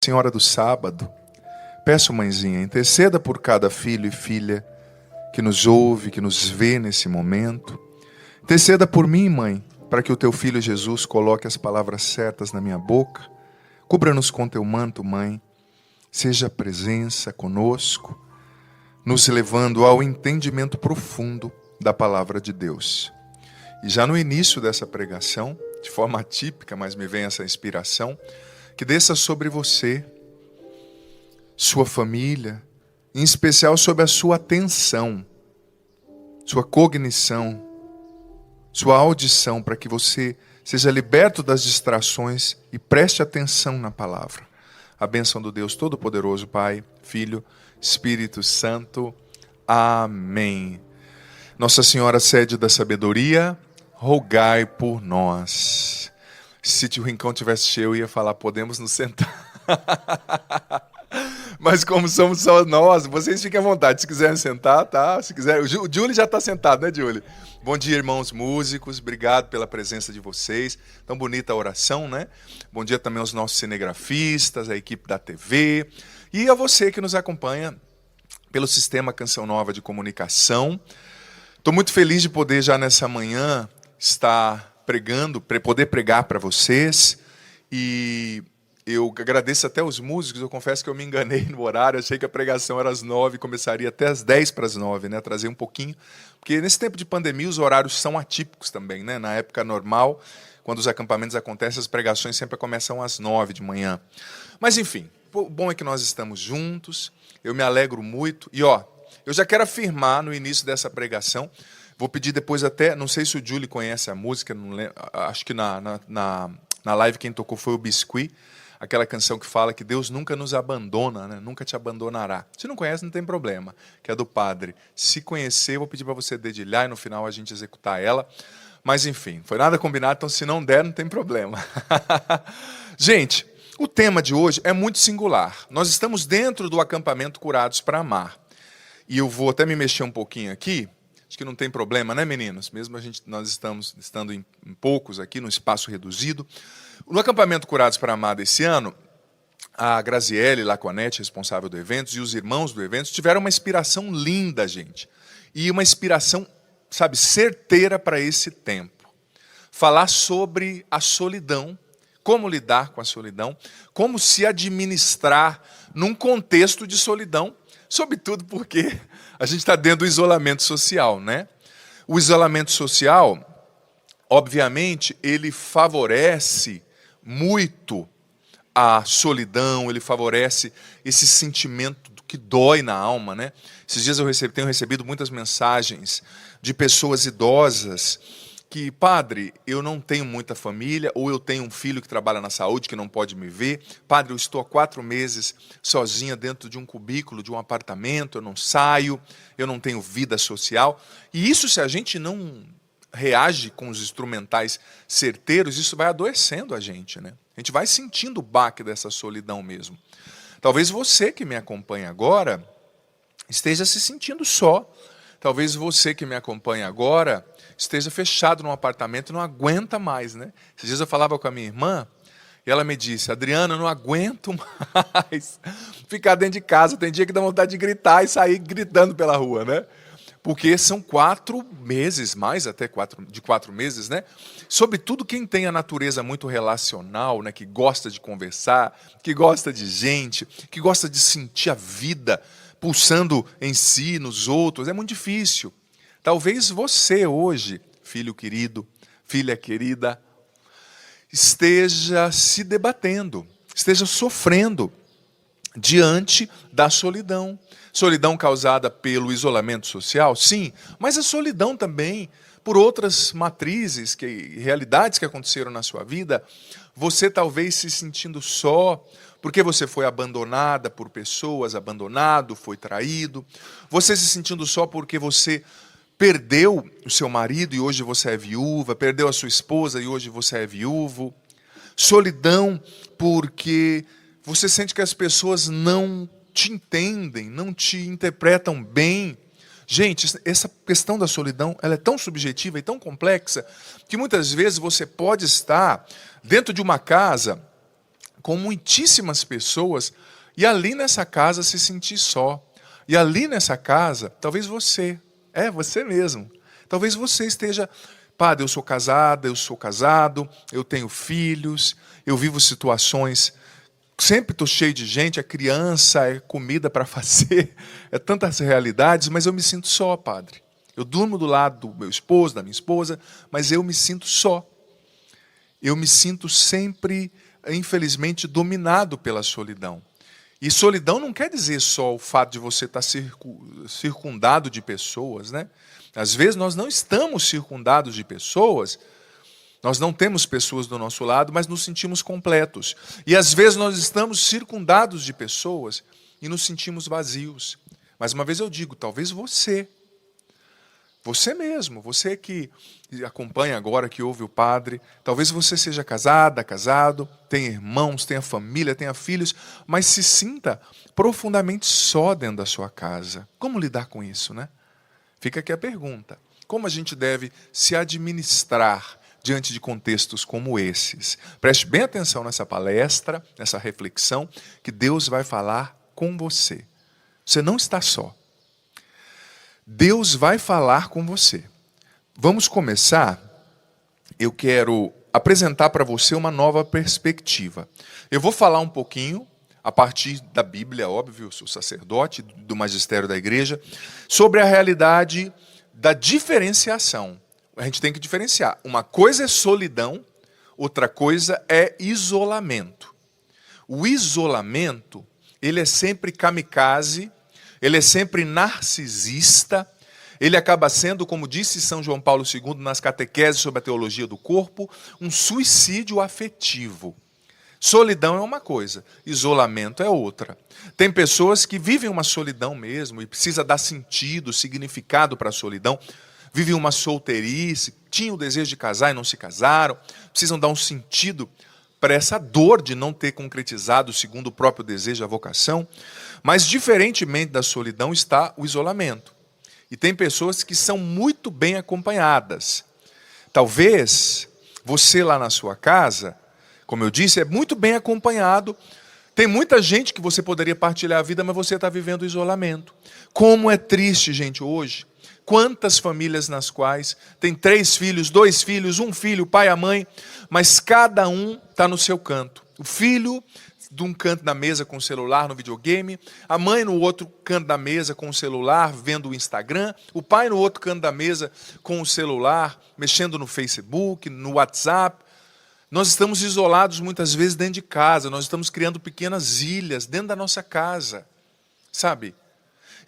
Senhora do Sábado, peço, mãezinha, interceda por cada filho e filha que nos ouve, que nos vê nesse momento. Interceda por mim, mãe, para que o teu filho Jesus coloque as palavras certas na minha boca. Cubra-nos com teu manto, mãe. Seja a presença conosco, nos levando ao entendimento profundo da palavra de Deus. E já no início dessa pregação, de forma atípica, mas me vem essa inspiração, que desça sobre você, sua família, em especial sobre a sua atenção, sua cognição, sua audição, para que você seja liberto das distrações e preste atenção na palavra. A bênção do Deus Todo-Poderoso, Pai, Filho, Espírito Santo. Amém. Nossa Senhora, sede da sabedoria, rogai por nós. Se o rincão tivesse cheio, eu ia falar, podemos nos sentar. Mas como somos só nós, vocês fiquem à vontade. Se quiserem sentar, tá? Se quiser, o Júlio já está sentado, né, Júlio? Bom dia, irmãos músicos. Obrigado pela presença de vocês. Tão bonita a oração, né? Bom dia também aos nossos cinegrafistas, a equipe da TV. E a você que nos acompanha pelo Sistema Canção Nova de Comunicação. Estou muito feliz de poder já nessa manhã estar pregando, poder pregar para vocês, e eu agradeço até os músicos. Eu confesso que eu me enganei no horário, achei que a pregação era às 9, começaria até às 10 para as 9, né? Atrasei um pouquinho, porque nesse tempo de pandemia os horários são atípicos também, né? Na época normal, quando os acampamentos acontecem, as pregações sempre começam às 9 de manhã. Mas enfim, o bom é que nós estamos juntos, eu me alegro muito, e eu já quero afirmar no início dessa pregação. Vou pedir depois até, não sei se o Júlio conhece a música, não lembro, acho que na live quem tocou foi o Biscuit, aquela canção que fala que Deus nunca nos abandona, né? Nunca te abandonará. Se não conhece, não tem problema, que é do Padre. Se conhecer, eu vou pedir para você dedilhar e no final a gente executar ela. Mas enfim, foi nada combinado, então se não der, não tem problema. Gente, o tema de hoje é muito singular. Nós estamos dentro do acampamento Curados para Amar. E eu vou até me mexer um pouquinho aqui. Acho que não tem problema, né, meninos? Mesmo nós estamos estando em poucos aqui, num espaço reduzido. No acampamento Curados para Amar desse ano, a Graziele Laconete, responsável do evento, e os irmãos do evento tiveram uma inspiração linda, gente. E uma inspiração, sabe, certeira para esse tempo. Falar sobre a solidão, como lidar com a solidão, como se administrar num contexto de solidão, sobretudo porque a gente está dentro do isolamento social, né? O isolamento social, obviamente, ele favorece muito a solidão, ele favorece esse sentimento que dói na alma, né? Esses dias eu tenho recebido muitas mensagens de pessoas idosas que, padre, eu não tenho muita família, ou eu tenho um filho que trabalha na saúde que não pode me ver. Padre, eu estou há 4 meses sozinha dentro de um cubículo, de um apartamento, eu não saio, eu não tenho vida social. E isso, se a gente não reage com os instrumentais certeiros, isso vai adoecendo a gente, né? A gente vai sentindo o baque dessa solidão mesmo. Talvez você que me acompanha agora esteja se sentindo só. Talvez você que me acompanha agora esteja fechado num apartamento e não aguenta mais, né? Esses dias eu falava com a minha irmã e ela me disse, Adriana, eu não aguento mais ficar dentro de casa. Tem dia que dá vontade de gritar e sair gritando pela rua, né? Porque são 4 meses, mais até 4 meses, né? Sobretudo quem tem a natureza muito relacional, né? Que gosta de conversar, que gosta de gente, que gosta de sentir a vida pulsando em si, nos outros, é muito difícil. Talvez você hoje, filho querido, filha querida, esteja se debatendo, esteja sofrendo diante da solidão. Solidão causada pelo isolamento social, sim, mas a solidão também por outras matrizes, realidades que aconteceram na sua vida. Você talvez se sentindo só, porque você foi abandonada por pessoas, abandonado, foi traído. Você se sentindo só porque você perdeu o seu marido e hoje você é viúva, perdeu a sua esposa e hoje você é viúvo. Solidão porque você sente que as pessoas não te entendem, não te interpretam bem. Gente, essa questão da solidão, ela é tão subjetiva e tão complexa que muitas vezes você pode estar dentro de uma casa com muitíssimas pessoas e ali nessa casa se sentir só. E ali nessa casa, talvez você mesmo. Talvez você esteja, padre, eu sou casada, eu sou casado, eu tenho filhos, eu vivo situações, sempre estou cheio de gente, é criança, é comida para fazer, é tantas realidades, mas eu me sinto só, padre. Eu durmo do lado do meu esposo, da minha esposa, mas eu me sinto só. Eu me sinto sempre, infelizmente, dominado pela solidão. E solidão não quer dizer só o fato de você estar circundado de pessoas, né? Às vezes nós não estamos circundados de pessoas, nós não temos pessoas do nosso lado, mas nos sentimos completos. E às vezes nós estamos circundados de pessoas e nos sentimos vazios. Mais uma vez eu digo, talvez você mesmo, você que acompanha agora, que ouve o padre, talvez você seja casada, casado, tenha irmãos, tenha família, tenha filhos, mas se sinta profundamente só dentro da sua casa. Como lidar com isso, né? Fica aqui a pergunta. Como a gente deve se administrar diante de contextos como esses? Preste bem atenção nessa palestra, nessa reflexão, que Deus vai falar com você. Você não está só. Deus vai falar com você. Vamos começar. Eu quero apresentar para você uma nova perspectiva. Eu vou falar um pouquinho, a partir da Bíblia, óbvio, eu sou sacerdote do magistério da igreja, sobre a realidade da diferenciação. A gente tem que diferenciar. Uma coisa é solidão, outra coisa é isolamento. O isolamento, ele é sempre kamikaze, ele é sempre narcisista, ele acaba sendo, como disse São João Paulo II nas catequeses sobre a teologia do corpo, um suicídio afetivo. Solidão é uma coisa, isolamento é outra. Tem pessoas que vivem uma solidão mesmo e precisa dar sentido, significado para a solidão. Vivem uma solteirice, tinham o desejo de casar e não se casaram, precisam dar um sentido para essa dor de não ter concretizado segundo o próprio desejo, a vocação. Mas, diferentemente da solidão, está o isolamento. E tem pessoas que são muito bem acompanhadas. Talvez você lá na sua casa, como eu disse, é muito bem acompanhado. Tem muita gente que você poderia partilhar a vida, mas você está vivendo o isolamento. Como é triste, gente, hoje. Quantas famílias nas quais tem 3 filhos, 2 filhos, 1 filho, o pai e a mãe, mas cada um está no seu canto. O filho de um canto da mesa com o celular no videogame, a mãe no outro canto da mesa com o celular vendo o Instagram, o pai no outro canto da mesa com o celular mexendo no Facebook, no WhatsApp. Nós estamos isolados muitas vezes dentro de casa, nós estamos criando pequenas ilhas dentro da nossa casa, sabe?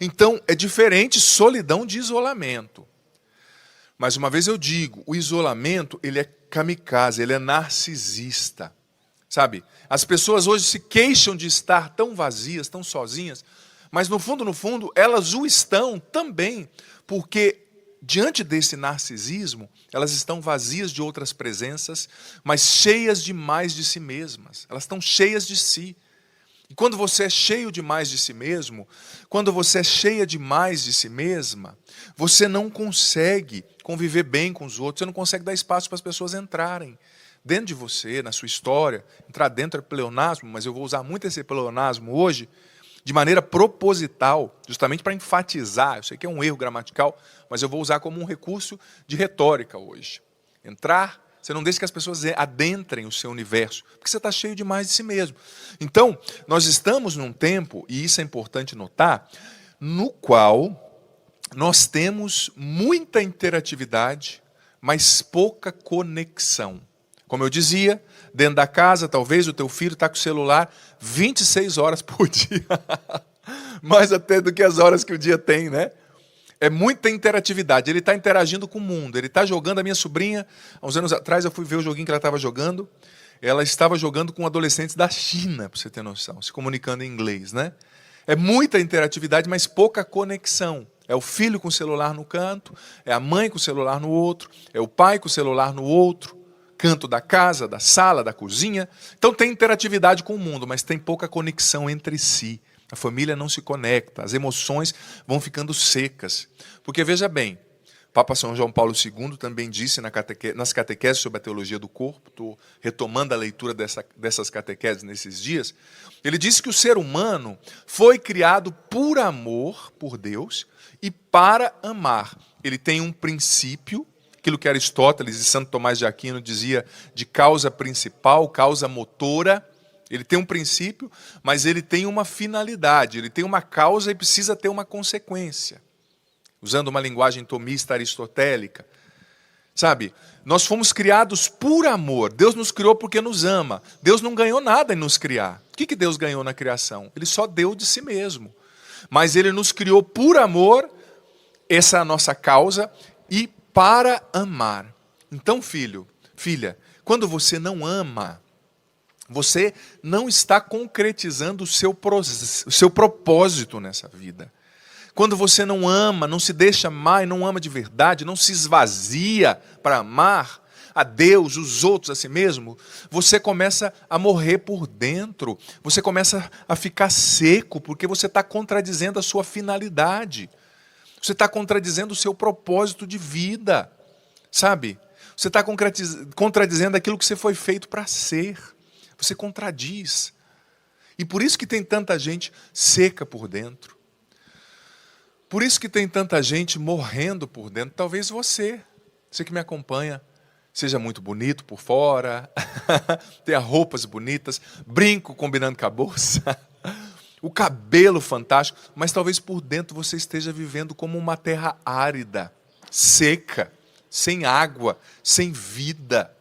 Então, é diferente solidão de isolamento. Mais uma vez eu digo, o isolamento, ele é kamikaze, ele é narcisista. Sabe? As pessoas hoje se queixam de estar tão vazias, tão sozinhas, mas no fundo, elas o estão também, porque diante desse narcisismo, elas estão vazias de outras presenças, mas cheias demais de si mesmas. Elas estão cheias de si. E quando você é cheio demais de si mesmo, quando você é cheia demais de si mesma, você não consegue conviver bem com os outros, você não consegue dar espaço para as pessoas entrarem dentro de você, na sua história. Entrar dentro é pleonasmo, mas eu vou usar muito esse pleonasmo hoje, de maneira proposital, justamente para enfatizar. Eu sei que é um erro gramatical, mas eu vou usar como um recurso de retórica hoje. Entrar, você não deixa que as pessoas adentrem o seu universo, porque você está cheio demais de si mesmo. Então, nós estamos num tempo, e isso é importante notar, no qual nós temos muita interatividade, mas pouca conexão. Como eu dizia, dentro da casa, talvez o teu filho está com o celular 26 horas por dia. Mais até do que as horas que o dia tem, né? É muita interatividade. Ele está interagindo com o mundo. Ele está jogando. A minha sobrinha, há uns anos atrás, eu fui ver o joguinho que ela estava jogando. Ela estava jogando com adolescentes da China, para você ter noção, se comunicando em inglês, né? É muita interatividade, mas pouca conexão. É o filho com o celular no canto, é a mãe com o celular no outro, é o pai com o celular no outro, canto da casa, da sala, da cozinha. Então tem interatividade com o mundo, mas tem pouca conexão entre si. A família não se conecta, as emoções vão ficando secas. Porque veja bem, Papa São João Paulo II também disse nas catequeses sobre a teologia do corpo, estou retomando a leitura dessas catequeses nesses dias, ele disse que o ser humano foi criado por amor por Deus e para amar. Ele tem um princípio, aquilo que Aristóteles e Santo Tomás de Aquino dizia de causa principal, causa motora. Ele tem um princípio, mas ele tem uma finalidade, ele tem uma causa e precisa ter uma consequência. Usando uma linguagem tomista aristotélica. Sabe, nós fomos criados por amor. Deus nos criou porque nos ama. Deus não ganhou nada em nos criar. O que Deus ganhou na criação? Ele só deu de si mesmo. Mas Ele nos criou por amor, essa é a nossa causa, e para amar. Então, filho, filha, quando você não ama, você não está concretizando o seu propósito nessa vida. Quando você não ama, não se deixa amar e não ama de verdade, não se esvazia para amar a Deus, os outros, a si mesmo, você começa a morrer por dentro, você começa a ficar seco, porque você está contradizendo a sua finalidade, você está contradizendo o seu propósito de vida, sabe? Você está contradizendo aquilo que você foi feito para ser, você contradiz. E por isso que tem tanta gente seca por dentro. Por isso que tem tanta gente morrendo por dentro. Talvez você que me acompanha, seja muito bonito por fora, tenha roupas bonitas, brinco combinando com a bolsa, o cabelo fantástico, mas talvez por dentro você esteja vivendo como uma terra árida, seca, sem água, sem vida.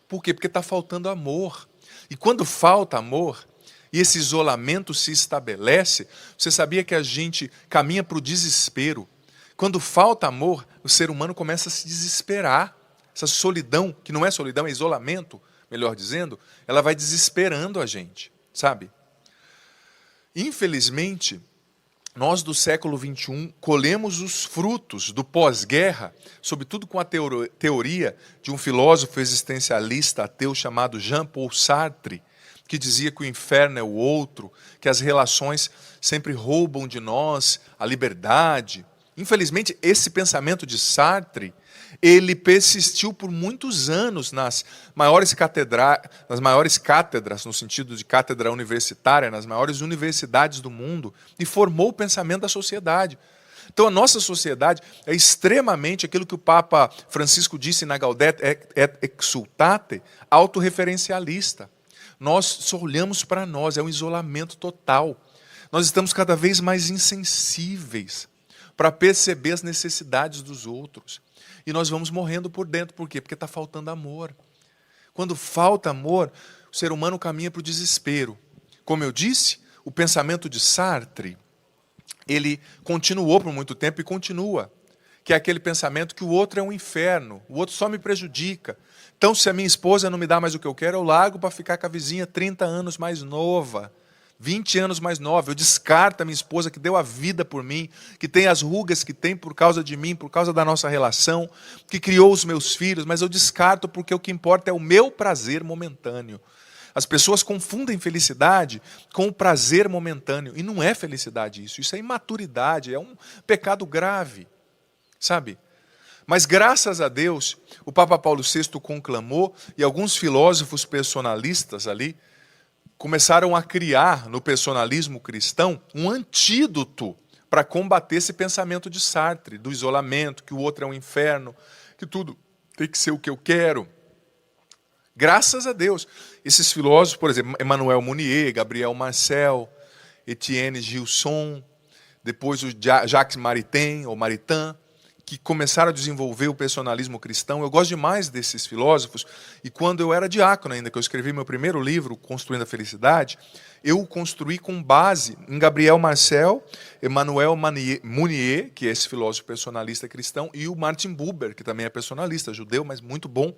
Por quê? Porque está faltando amor. E quando falta amor, e esse isolamento se estabelece, você sabia que a gente caminha para o desespero. Quando falta amor, o ser humano começa a se desesperar. Essa solidão, que não é solidão, é isolamento, melhor dizendo, ela vai desesperando a gente, sabe? Infelizmente, nós do século XXI colhemos os frutos do pós-guerra, sobretudo com a teoria de um filósofo existencialista ateu chamado Jean-Paul Sartre, que dizia que o inferno é o outro, que as relações sempre roubam de nós a liberdade. Infelizmente, esse pensamento de Sartre, ele persistiu por muitos anos nas maiores cátedras, no sentido de cátedra universitária, nas maiores universidades do mundo, e formou o pensamento da sociedade. Então, a nossa sociedade é extremamente aquilo que o Papa Francisco disse na Gaudete et Exsultate, autorreferencialista. Nós só olhamos para nós, é um isolamento total. Nós estamos cada vez mais insensíveis para perceber as necessidades dos outros. E nós vamos morrendo por dentro. Por quê? Porque está faltando amor. Quando falta amor, o ser humano caminha para o desespero. Como eu disse, o pensamento de Sartre, ele continuou por muito tempo e continua. Que é aquele pensamento que o outro é um inferno, o outro só me prejudica. Então, se a minha esposa não me dá mais o que eu quero, eu largo para ficar com a vizinha 30 anos mais nova, 20 anos mais nova. Eu descarto a minha esposa que deu a vida por mim, que tem as rugas que tem por causa de mim, por causa da nossa relação, que criou os meus filhos, mas eu descarto porque o que importa é o meu prazer momentâneo. As pessoas confundem felicidade com o prazer momentâneo, e não é felicidade isso é imaturidade, é um pecado grave, sabe? Mas graças a Deus, o Papa Paulo VI conclamou, e alguns filósofos personalistas ali começaram a criar no personalismo cristão um antídoto para combater esse pensamento de Sartre, do isolamento, que o outro é um inferno, que tudo tem que ser o que eu quero. Graças a Deus, esses filósofos, por exemplo, Emmanuel Mounier, Gabriel Marcel, Etienne Gilson, depois o Jacques Maritain, ou Maritain, que começaram a desenvolver o personalismo cristão. Eu gosto demais desses filósofos, e quando eu era diácono ainda, que eu escrevi meu primeiro livro, Construindo a Felicidade, eu o construí com base em Gabriel Marcel, Emmanuel Mounier, que é esse filósofo personalista cristão, e o Martin Buber, que também é personalista, judeu, mas muito bom.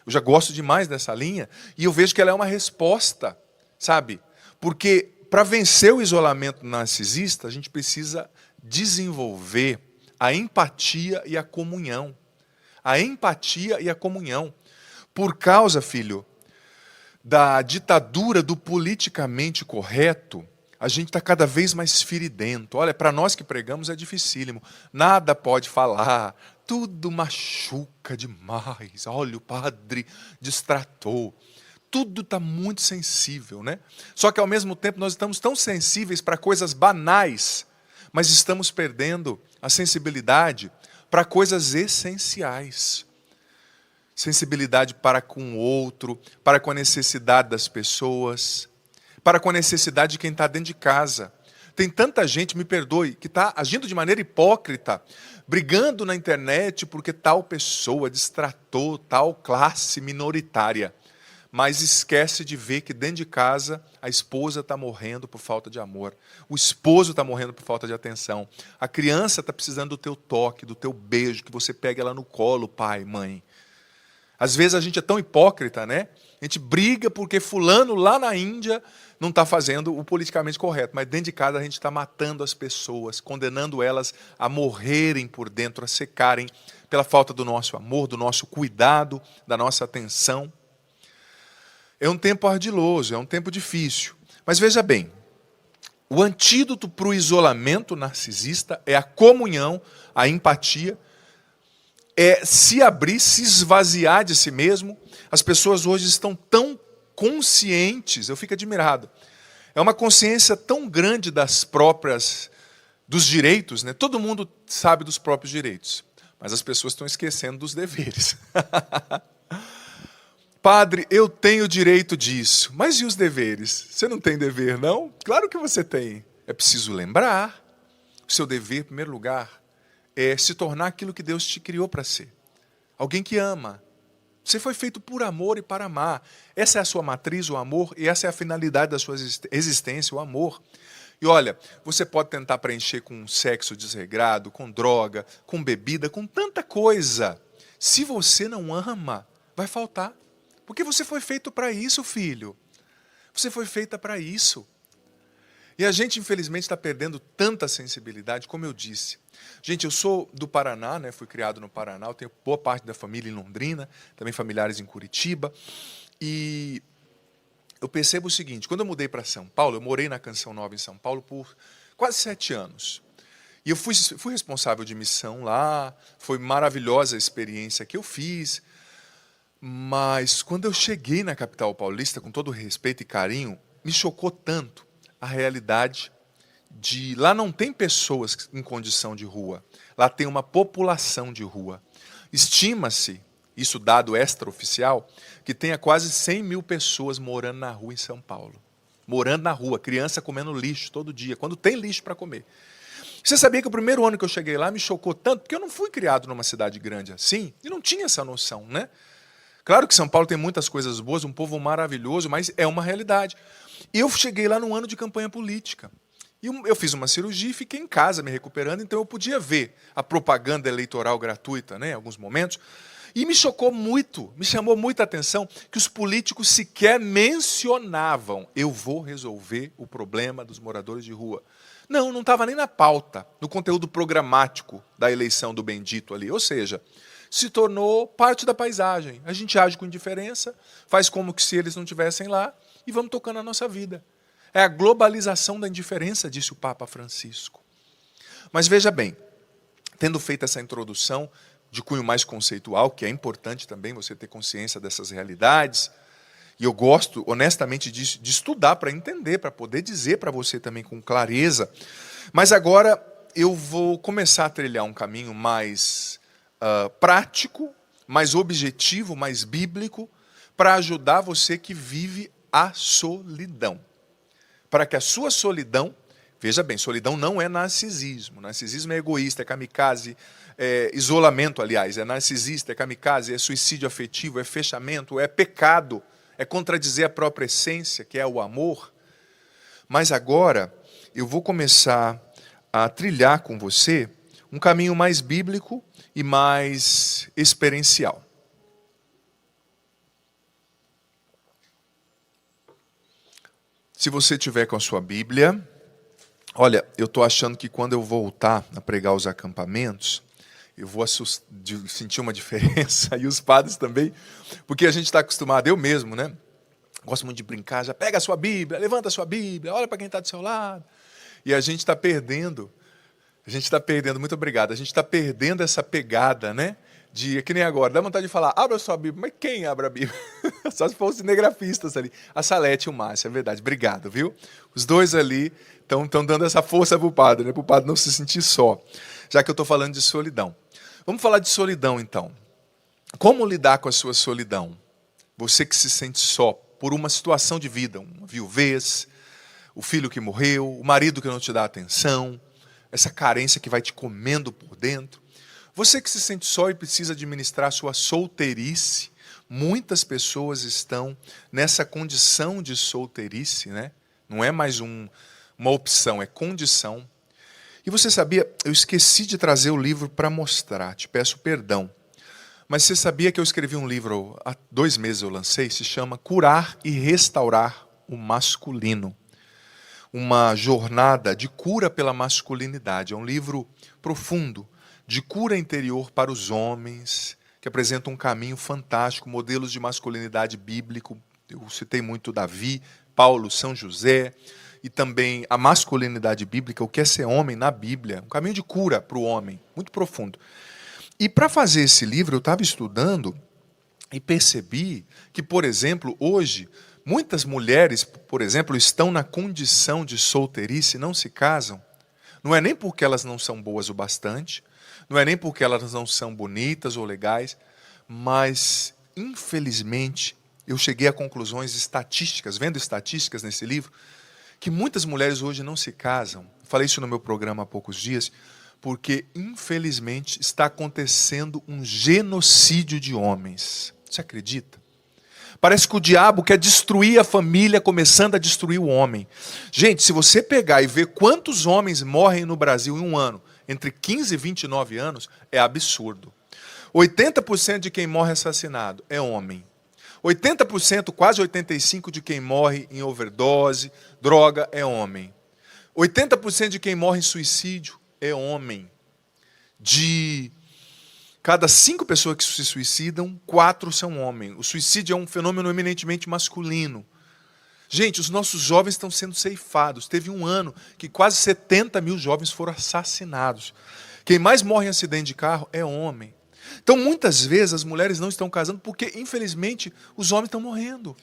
Eu já gosto demais dessa linha, e eu vejo que ela é uma resposta, sabe? Porque para vencer o isolamento narcisista, a gente precisa desenvolver a empatia e a comunhão. A empatia e a comunhão. Por causa, filho, da ditadura do politicamente correto, A gente está cada vez mais feridento. Olha, para nós que pregamos é dificílimo. Nada pode falar, tudo machuca demais. Olha, o padre distratou. Tudo está muito sensível, né? Só que ao mesmo tempo nós estamos tão sensíveis para coisas banais, mas estamos perdendo a sensibilidade para coisas essenciais. Sensibilidade para com o outro, para com a necessidade das pessoas, para com a necessidade de quem está dentro de casa. Tem tanta gente, me perdoe, que está agindo de maneira hipócrita, brigando na internet porque tal pessoa distratou tal classe minoritária, mas esquece de ver que dentro de casa a esposa está morrendo por falta de amor, o esposo está morrendo por falta de atenção, a criança está precisando do teu toque, do teu beijo, que você pegue ela no colo, pai, mãe. Às vezes a gente é tão hipócrita, né? A gente briga porque fulano lá na Índia não está fazendo o politicamente correto, mas dentro de casa a gente está matando as pessoas, condenando elas a morrerem por dentro, a secarem pela falta do nosso amor, do nosso cuidado, da nossa atenção. É um tempo ardiloso, é um tempo difícil. Mas veja bem, o antídoto para o isolamento narcisista é a comunhão, a empatia, é se abrir, se esvaziar de si mesmo. As pessoas hoje estão tão conscientes, eu fico admirado. É uma consciência tão grande dos direitos, né? Todo mundo sabe dos próprios direitos, mas as pessoas estão esquecendo dos deveres. Padre, eu tenho direito disso, mas e os deveres? Você não tem dever, não? Claro que você tem. É preciso lembrar. O seu dever, em primeiro lugar, é se tornar aquilo que Deus te criou para ser. Alguém que ama. Você foi feito por amor e para amar. Essa é a sua matriz, o amor, e essa é a finalidade da sua existência, o amor. E olha, você pode tentar preencher com sexo desregrado, com droga, com bebida, com tanta coisa. Se você não ama, vai faltar. Porque você foi feito para isso, filho. Você foi feita para isso. E a gente, infelizmente, está perdendo tanta sensibilidade, como eu disse. Gente, eu sou do Paraná, né? Fui criado no Paraná, eu tenho boa parte da família em Londrina, também familiares em Curitiba. E eu percebo o seguinte, quando eu mudei para São Paulo, eu morei na Canção Nova em São Paulo por quase 7 anos. E eu fui responsável de missão lá, foi maravilhosa a experiência que eu fiz. Mas quando eu cheguei na capital paulista, com todo respeito e carinho, me chocou tanto a realidade de... Lá não tem pessoas em condição de rua, lá tem uma população de rua. Estima-se, isso dado extraoficial, que tenha quase 100 mil pessoas morando na rua em São Paulo. Morando na rua, criança comendo lixo todo dia, quando tem lixo para comer. Você sabia que o primeiro ano que eu cheguei lá me chocou tanto, porque eu não fui criado numa cidade grande assim, e não tinha essa noção, né? Claro que São Paulo tem muitas coisas boas, um povo maravilhoso, mas é uma realidade. Eu cheguei lá num ano de campanha política. E eu fiz uma cirurgia e fiquei em casa me recuperando, então eu podia ver a propaganda eleitoral gratuita, né, em alguns momentos. E me chocou muito, me chamou muita atenção que os políticos sequer mencionavam: eu vou resolver o problema dos moradores de rua. Não estava nem na pauta, no conteúdo programático da eleição do bendito ali. Ou seja, se tornou parte da paisagem. A gente age com indiferença, faz como que se eles não estivessem lá e vamos tocando a nossa vida. É a globalização da indiferença, disse o Papa Francisco. Mas veja bem, tendo feito essa introdução de cunho mais conceitual, que é importante também você ter consciência dessas realidades, e eu gosto, honestamente, de estudar para entender, para poder dizer para você também com clareza, mas agora eu vou começar a trilhar um caminho mais prático, mais objetivo, mais bíblico, para ajudar você que vive a solidão. Para que a sua solidão, veja bem, solidão não é narcisismo. Narcisismo é egoísta, é kamikaze, é isolamento, aliás, é narcisista, é kamikaze, é suicídio afetivo, é fechamento, é pecado, é contradizer a própria essência, que é o amor. Mas agora eu vou começar a trilhar com você um caminho mais bíblico e mais experiencial. Se você tiver com a sua Bíblia, olha, eu estou achando que quando eu voltar a pregar os acampamentos, eu vou sentir uma diferença, e os padres também, porque a gente está acostumado, eu mesmo, né? Gosto muito de brincar, já pega a sua Bíblia, levanta a sua Bíblia, olha para quem está do seu lado. E a gente está perdendo, muito obrigado, a gente está perdendo essa pegada, né? De, que nem agora, dá vontade de falar, abra a sua Bíblia, mas quem abre a Bíblia? Só se fossem cinegrafistas ali. A Salete e o Márcio, é verdade, obrigado, viu? Os dois ali estão dando essa força para o padre, né? Para o padre não se sentir só, já que eu estou falando de solidão. Vamos falar de solidão, então. Como lidar com a sua solidão? Você que se sente só por uma situação de vida, uma viuvez, o filho que morreu, o marido que não te dá atenção, essa carência que vai te comendo por dentro. Você que se sente só e precisa administrar a sua solteirice. Muitas pessoas estão nessa condição de solteirice, né? Não é mais uma opção, é condição. E você sabia, eu esqueci de trazer o livro para mostrar, te peço perdão. Mas você sabia que eu escrevi um livro, há 2 meses eu lancei, se chama Curar e Restaurar o Masculino. Uma jornada de cura pela masculinidade. É um livro profundo, de cura interior para os homens, que apresenta um caminho fantástico, modelos de masculinidade bíblico. Eu citei muito Davi, Paulo, São José, e também a masculinidade bíblica, o que é ser homem na Bíblia. Um caminho de cura para o homem, muito profundo. E para fazer esse livro, eu estava estudando e percebi que, por exemplo, hoje, muitas mulheres, por exemplo, estão na condição de solteirice e não se casam. Não é nem porque elas não são boas o bastante, não é nem porque elas não são bonitas ou legais, mas, infelizmente, eu cheguei a conclusões estatísticas, vendo estatísticas nesse livro, que muitas mulheres hoje não se casam. Falei isso no meu programa há poucos dias, porque, infelizmente, está acontecendo um genocídio de homens. Você acredita? Parece que o diabo quer destruir a família, começando a destruir o homem. Gente, se você pegar e ver quantos homens morrem no Brasil em um ano, entre 15 e 29 anos, é absurdo. 80% de quem morre assassinado é homem. 80%, quase 85% de quem morre em overdose, droga, é homem. 80% de quem morre em suicídio é homem. De cada 5 pessoas que se suicidam, 4 são homens. O suicídio é um fenômeno eminentemente masculino. Gente, os nossos jovens estão sendo ceifados. Teve um ano que quase 70 mil jovens foram assassinados. Quem mais morre em acidente de carro é homem. Então, muitas vezes, as mulheres não estão casando porque, infelizmente, os homens estão morrendo.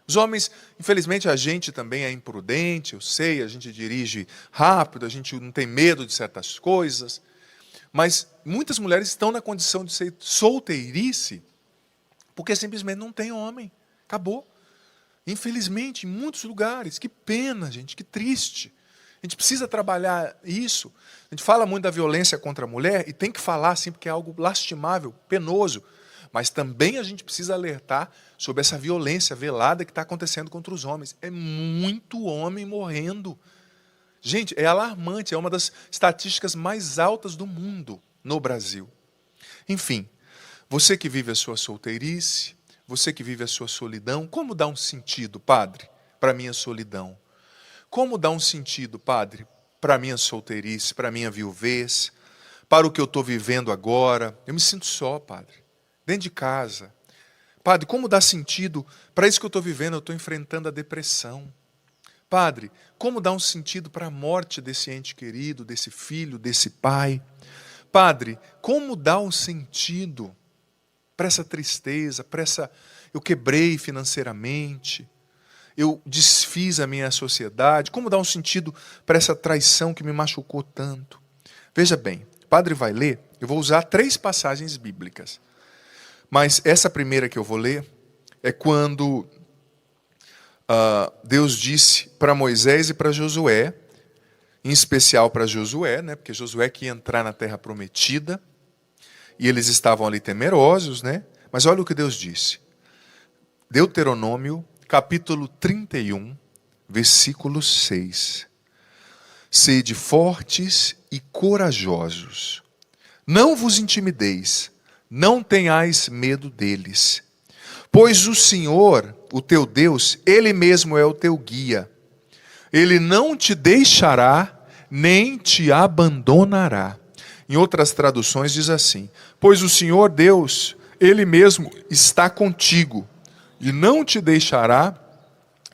Os homens, infelizmente, a gente também é imprudente, eu sei, a gente dirige rápido, a gente não tem medo de certas coisas, mas muitas mulheres estão na condição de ser solteirice porque simplesmente não tem homem. Acabou. Infelizmente, em muitos lugares. Que pena, gente, que triste. A gente precisa trabalhar isso. A gente fala muito da violência contra a mulher e tem que falar assim porque é algo lastimável, penoso. Mas também a gente precisa alertar sobre essa violência velada que está acontecendo contra os homens. É muito homem morrendo. Gente, é alarmante, é uma das estatísticas mais altas do mundo no Brasil. Enfim, você que vive a sua solteirice, você que vive a sua solidão, como dar um sentido, padre, para a minha solidão? Como dar um sentido, padre, para a minha solteirice, para a minha viuvez, para o que eu estou vivendo agora? Eu me sinto só, padre. Dentro de casa. Padre, como dar sentido para isso que eu estou vivendo? Eu estou enfrentando a depressão. Padre, como dar um sentido para a morte desse ente querido, desse filho, desse pai? Padre, como dar um sentido para essa tristeza, para essa... Eu quebrei financeiramente, eu desfiz a minha sociedade. Como dar um sentido para essa traição que me machucou tanto? Veja bem, o padre vai ler, eu vou usar 3 passagens bíblicas. Mas essa primeira que eu vou ler é quando Deus disse para Moisés e para Josué, em especial para Josué, né, porque Josué que ia entrar na terra prometida, e eles estavam ali temerosos, né? Mas olha o que Deus disse. Deuteronômio, capítulo 31, versículo 6. Sede fortes e corajosos, não vos intimideis, não tenhais medo deles, pois o Senhor, o teu Deus, Ele mesmo é o teu guia. Ele não te deixará, nem te abandonará. Em outras traduções diz assim, pois o Senhor Deus, Ele mesmo está contigo, e não te deixará,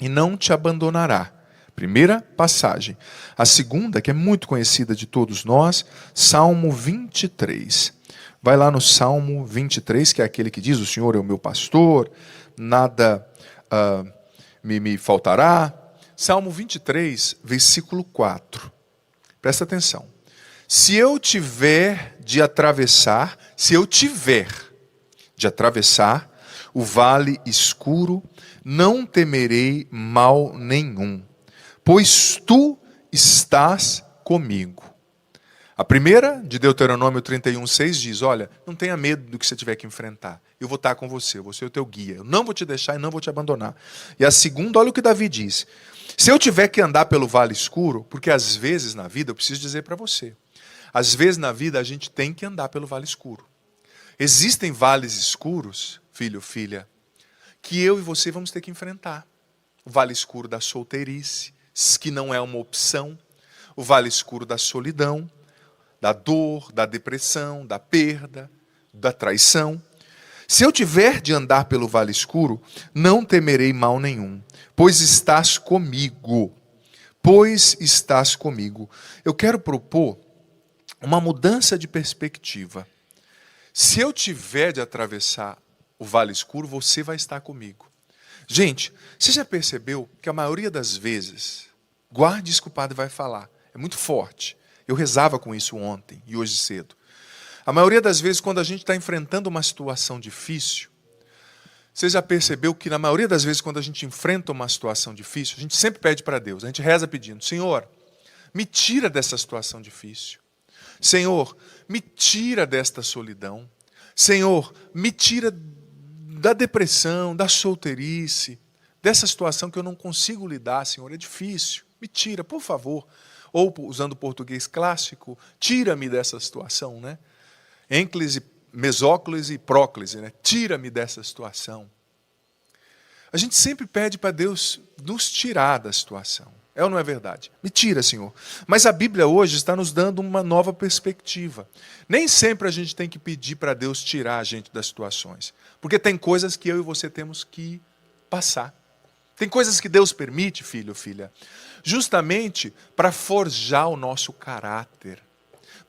e não te abandonará. Primeira passagem. A segunda, que é muito conhecida de todos nós, Salmo 23. Vai lá no Salmo 23, que é aquele que diz: o Senhor é o meu pastor, nada me faltará. Salmo 23, versículo 4. Presta atenção. Se eu tiver de atravessar o vale escuro, não temerei mal nenhum, pois tu estás comigo. A primeira, de Deuteronômio 31:6, diz: olha, não tenha medo do que você tiver que enfrentar. Eu vou estar com você, eu vou ser o teu guia. Eu não vou te deixar e não vou te abandonar. E a segunda, olha o que Davi diz: se eu tiver que andar pelo vale escuro, porque às vezes na vida, eu preciso dizer para você, às vezes na vida a gente tem que andar pelo vale escuro. Existem vales escuros, filho, filha, que eu e você vamos ter que enfrentar. O vale escuro da solteirice, que não é uma opção. O vale escuro da solidão, da dor, da depressão, da perda, da traição. Se eu tiver de andar pelo vale escuro, não temerei mal nenhum, pois estás comigo. Pois estás comigo. Eu quero propor uma mudança de perspectiva. Se eu tiver de atravessar o vale escuro, você vai estar comigo. Gente, você já percebeu que a maioria das vezes, guarde isso que o padre vai falar, é muito forte. Eu rezava com isso ontem e hoje cedo. A maioria das vezes, quando a gente está enfrentando uma situação difícil, você já percebeu que na maioria das vezes, quando a gente enfrenta uma situação difícil, a gente sempre pede para Deus, a gente reza pedindo: Senhor, me tira dessa situação difícil. Senhor, me tira desta solidão. Senhor, me tira da depressão, da solteirice, dessa situação que eu não consigo lidar, Senhor, é difícil. Me tira, por favor. Ou, usando o português clássico, tira-me dessa situação, né? Ênclise, mesóclise e próclise, né? Tira-me dessa situação. A gente sempre pede para Deus nos tirar da situação. É ou não é verdade? Me tira, Senhor. Mas a Bíblia hoje está nos dando uma nova perspectiva. Nem sempre a gente tem que pedir para Deus tirar a gente das situações. Porque tem coisas que eu e você temos que passar. Tem coisas que Deus permite, filho ou filha, justamente para forjar o nosso caráter,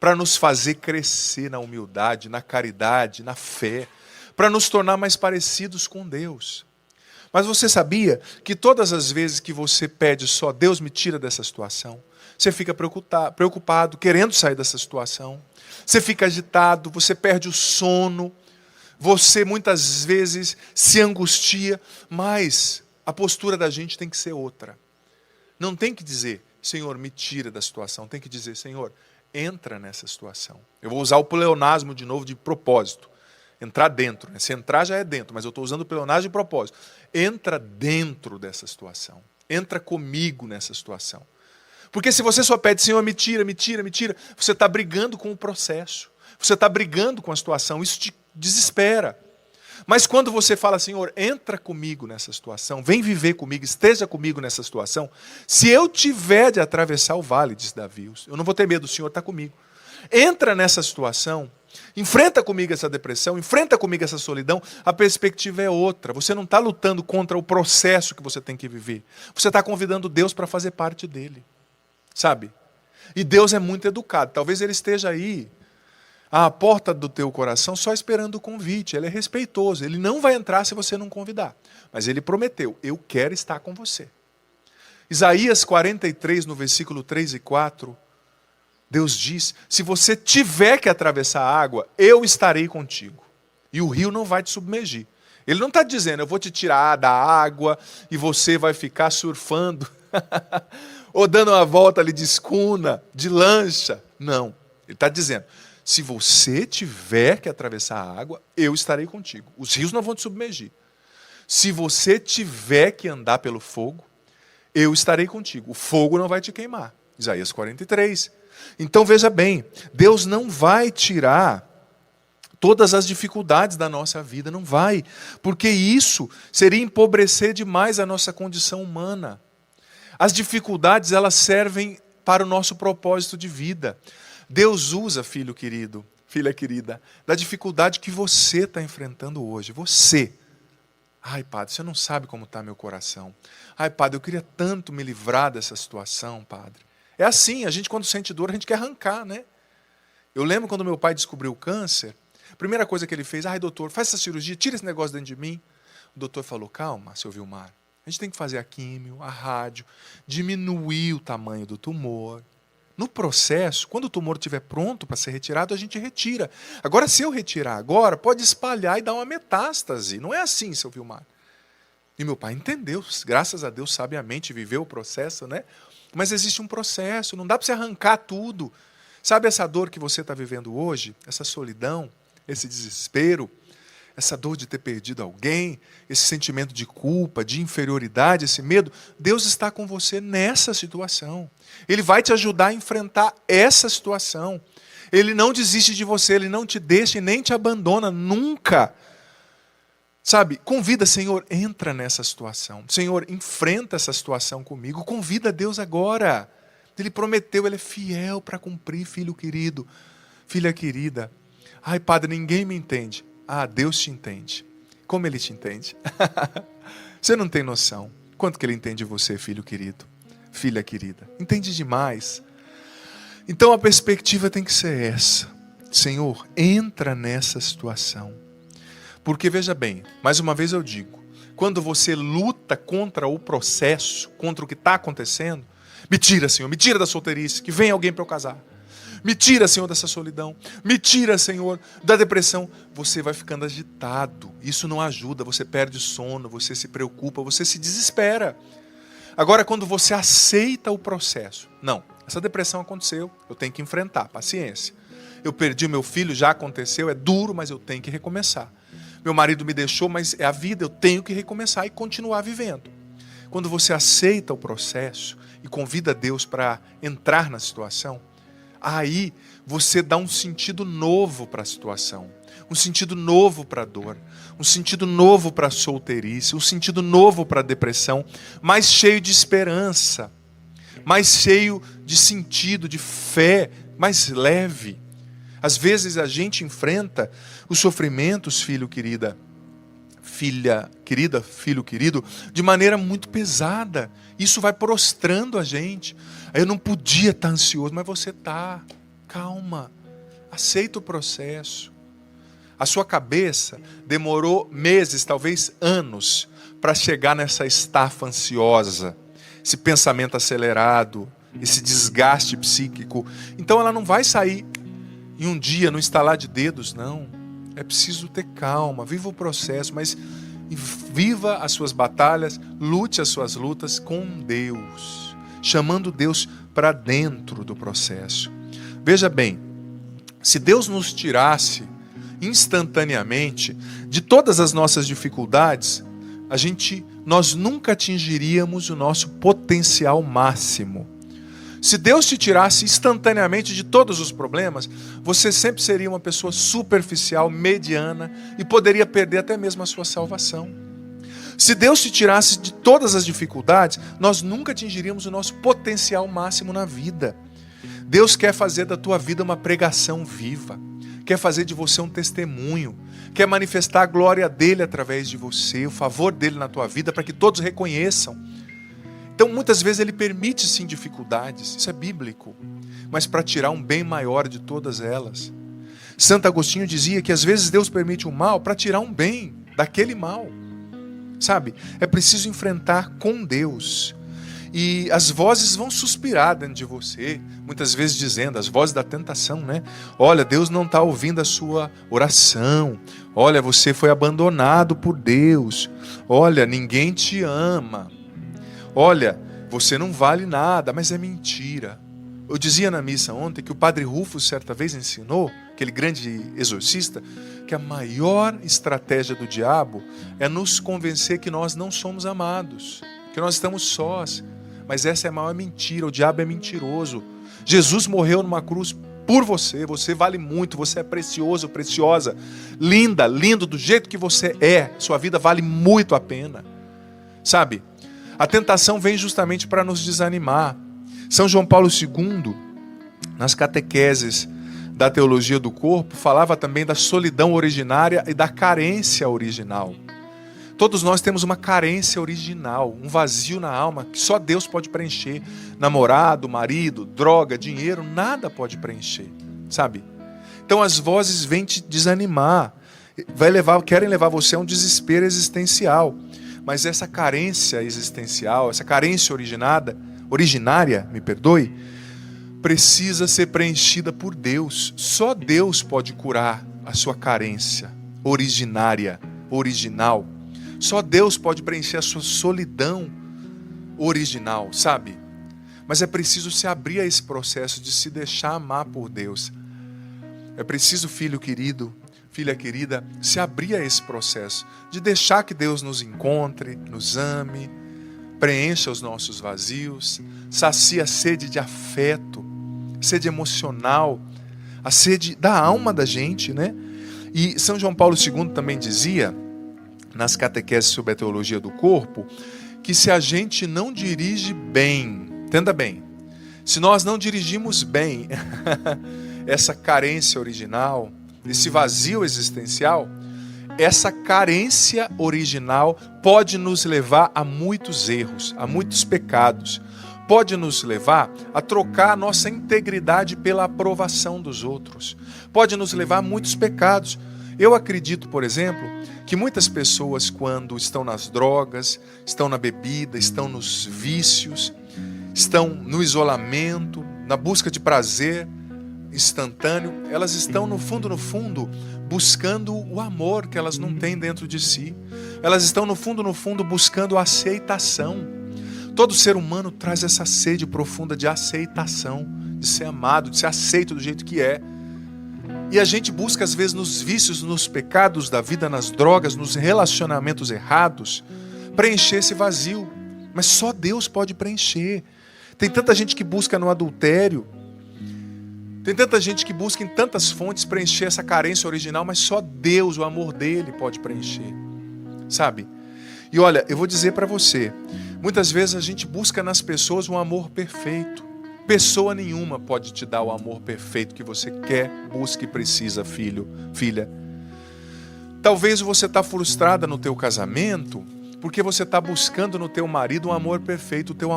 para nos fazer crescer na humildade, na caridade, na fé, para nos tornar mais parecidos com Deus. Mas você sabia que todas as vezes que você pede só Deus me tira dessa situação, você fica preocupado, querendo sair dessa situação, você fica agitado, você perde o sono, você muitas vezes se angustia, mas a postura da gente tem que ser outra. Não tem que dizer, Senhor, me tira da situação, tem que dizer, Senhor, entra nessa situação. Eu vou usar o pleonasmo de novo de propósito. Entrar dentro, né? Se entrar já é dentro, mas eu estou usando o pleonasmo de propósito. Entra dentro dessa situação. Entra comigo nessa situação. Porque se você só pede, Senhor, me tira, me tira, me tira, você está brigando com o processo. Você está brigando com a situação. Isso te desespera. Mas quando você fala, Senhor, entra comigo nessa situação, vem viver comigo, esteja comigo nessa situação. Se eu tiver de atravessar o vale, diz Davi, eu não vou ter medo, o Senhor está comigo. Entra nessa situação, enfrenta comigo essa depressão, enfrenta comigo essa solidão, a perspectiva é outra. Você não está lutando contra o processo que você tem que viver. Você está convidando Deus para fazer parte dele. Sabe? E Deus é muito educado. Talvez Ele esteja aí, à porta do teu coração, só esperando o convite. Ele é respeitoso. Ele não vai entrar se você não convidar. Mas Ele prometeu, eu quero estar com você. Isaías 43, no versículo 3 e 4, Deus diz, se você tiver que atravessar a água, eu estarei contigo. E o rio não vai te submergir. Ele não está dizendo, eu vou te tirar da água e você vai ficar surfando, ou dando uma volta ali de escuna, de lancha. Não. Ele está dizendo, se você tiver que atravessar a água, eu estarei contigo. Os rios não vão te submergir. Se você tiver que andar pelo fogo, eu estarei contigo. O fogo não vai te queimar. Isaías 43. Então veja bem, Deus não vai tirar todas as dificuldades da nossa vida, não vai, porque isso seria empobrecer demais a nossa condição humana. As dificuldades, elas servem para o nosso propósito de vida. Deus usa, filho querido, filha querida, da dificuldade que você está enfrentando hoje, você. Ai, Padre, você não sabe como está meu coração. Ai, Padre, eu queria tanto me livrar dessa situação, Padre. É assim, a gente quando sente dor, a gente quer arrancar, né? Eu lembro quando meu pai descobriu o câncer, a primeira coisa que ele fez, ai, doutor, faz essa cirurgia, tira esse negócio dentro de mim. O doutor falou, calma, seu Vilmar, a gente tem que fazer a químio, a rádio, diminuir o tamanho do tumor. No processo, quando o tumor estiver pronto para ser retirado, a gente retira. Agora, se eu retirar agora, pode espalhar e dar uma metástase. Não é assim, seu Vilmar. E meu pai entendeu, graças a Deus, sabiamente viveu o processo, né? Mas existe um processo, não dá para você arrancar tudo. Sabe essa dor que você está vivendo hoje? Essa solidão, esse desespero, essa dor de ter perdido alguém, esse sentimento de culpa, de inferioridade, esse medo, Deus está com você nessa situação. Ele vai te ajudar a enfrentar essa situação. Ele não desiste de você, Ele não te deixa e nem te abandona, nunca. Sabe, convida, Senhor, entra nessa situação. Senhor, enfrenta essa situação comigo. Convida Deus agora. Ele prometeu, Ele é fiel para cumprir, filho querido, filha querida. Ai, Padre, ninguém me entende. Ah, Deus te entende. Como Ele te entende? Você não tem noção. Quanto que Ele entende você, filho querido, filha querida. Entende demais. Então a perspectiva tem que ser essa. Senhor, entra nessa situação. Porque, veja bem, mais uma vez eu digo, quando você luta contra o processo, contra o que está acontecendo, me tira, Senhor, me tira da solteirice, que venha alguém para eu casar. Me tira, Senhor, dessa solidão. Me tira, Senhor, da depressão. Você vai ficando agitado. Isso não ajuda. Você perde sono, você se preocupa, você se desespera. Agora, quando você aceita o processo. Não, essa depressão aconteceu, eu tenho que enfrentar. Paciência. Eu perdi meu filho, já aconteceu, é duro, mas eu tenho que recomeçar. Meu marido me deixou, mas é a vida, eu tenho que recomeçar e continuar vivendo. Quando você aceita o processo e convida Deus para entrar na situação, aí você dá um sentido novo para a situação, um sentido novo para a dor, um sentido novo para a solteirice, um sentido novo para a depressão, mais cheio de esperança, mais cheio de sentido, de fé, mais leve. Às vezes a gente enfrenta os sofrimentos, filho querida, filha querida, filho querido, de maneira muito pesada. Isso vai prostrando a gente. Eu não podia estar ansioso, mas você está. Calma. Aceita o processo. A sua cabeça demorou meses, talvez anos, para chegar nessa estafa ansiosa, esse pensamento acelerado, esse desgaste psíquico. Então ela não vai sair em um dia, no estalar de dedos, não. É preciso ter calma, viva o processo, mas viva as suas batalhas, lute as suas lutas com Deus, chamando Deus para dentro do processo. Veja bem, se Deus nos tirasse instantaneamente de todas as nossas dificuldades, nós nunca atingiríamos o nosso potencial máximo. Se Deus te tirasse instantaneamente de todos os problemas, você sempre seria uma pessoa superficial, mediana e poderia perder até mesmo a sua salvação. Se Deus te tirasse de todas as dificuldades, nós nunca atingiríamos o nosso potencial máximo na vida. Deus quer fazer da tua vida uma pregação viva, quer fazer de você um testemunho, quer manifestar a glória dele através de você, o favor dele na tua vida, para que todos reconheçam. Então, muitas vezes Ele permite sim dificuldades, isso é bíblico, mas para tirar um bem maior de todas elas. Santo Agostinho dizia que às vezes Deus permite um mal para tirar um bem daquele mal. Sabe, é preciso enfrentar com Deus. E as vozes vão suspirar dentro de você, muitas vezes dizendo, as vozes da tentação, né? Olha, Deus não está ouvindo a sua oração. Olha, você foi abandonado por Deus. Olha, ninguém te ama. Olha, você não vale nada, mas é mentira. Eu dizia na missa ontem que o Padre Rufus certa vez ensinou, aquele grande exorcista, que a maior estratégia do diabo é nos convencer que nós não somos amados, que nós estamos sós. Mas essa é a maior mentira, o diabo é mentiroso. Jesus morreu numa cruz por você, você vale muito, você é precioso, preciosa, linda, lindo do jeito que você é, sua vida vale muito a pena. Sabe? A tentação vem justamente para nos desanimar. São João Paulo II, nas catequeses da teologia do corpo, falava também da solidão originária e da carência original. Todos nós temos uma carência original, um vazio na alma que só Deus pode preencher. Namorado, marido, droga, dinheiro, nada pode preencher, sabe? Então as vozes vêm te desanimar, querem levar você a um desespero existencial. Mas essa carência existencial, essa carência originária, precisa ser preenchida por Deus. Só Deus pode curar a sua carência original. Só Deus pode preencher a sua solidão original, sabe? Mas é preciso se abrir a esse processo de se deixar amar por Deus. É preciso, filho querido, filha querida, se abrir a esse processo de deixar que Deus nos encontre, nos ame, preencha os nossos vazios, sacia a sede de afeto, sede emocional, a sede da alma da gente, né? E São João Paulo II também dizia, nas catequeses sobre a teologia do corpo, que se a gente não dirige bem, entenda bem, se nós não dirigimos bem essa carência original, esse vazio existencial, essa carência original pode nos levar a muitos erros, a muitos pecados. Pode nos levar a trocar a nossa integridade pela aprovação dos outros. Pode nos levar a muitos pecados. Eu acredito, por exemplo, que muitas pessoas, quando estão nas drogas, estão na bebida, estão nos vícios, estão no isolamento, na busca de prazer instantâneo, elas estão no fundo, buscando o amor que elas não têm dentro de si. Elas estão no fundo, buscando a aceitação. Todo ser humano traz essa sede profunda de aceitação, de ser amado, de ser aceito do jeito que é. E a gente busca às vezes nos vícios, nos pecados da vida, nas drogas, nos relacionamentos errados, preencher esse vazio. Mas só Deus pode preencher. Tem tanta gente que busca no adultério, tem tanta gente que busca em tantas fontes preencher essa carência original, mas só Deus, o amor dele, pode preencher, sabe? E olha, eu vou dizer para você, muitas vezes a gente busca nas pessoas um amor perfeito. Pessoa nenhuma pode te dar o amor perfeito que você quer, busca e precisa, filho, filha. Talvez você está frustrada no teu casamento, porque você está buscando no teu marido um amor perfeito. O teu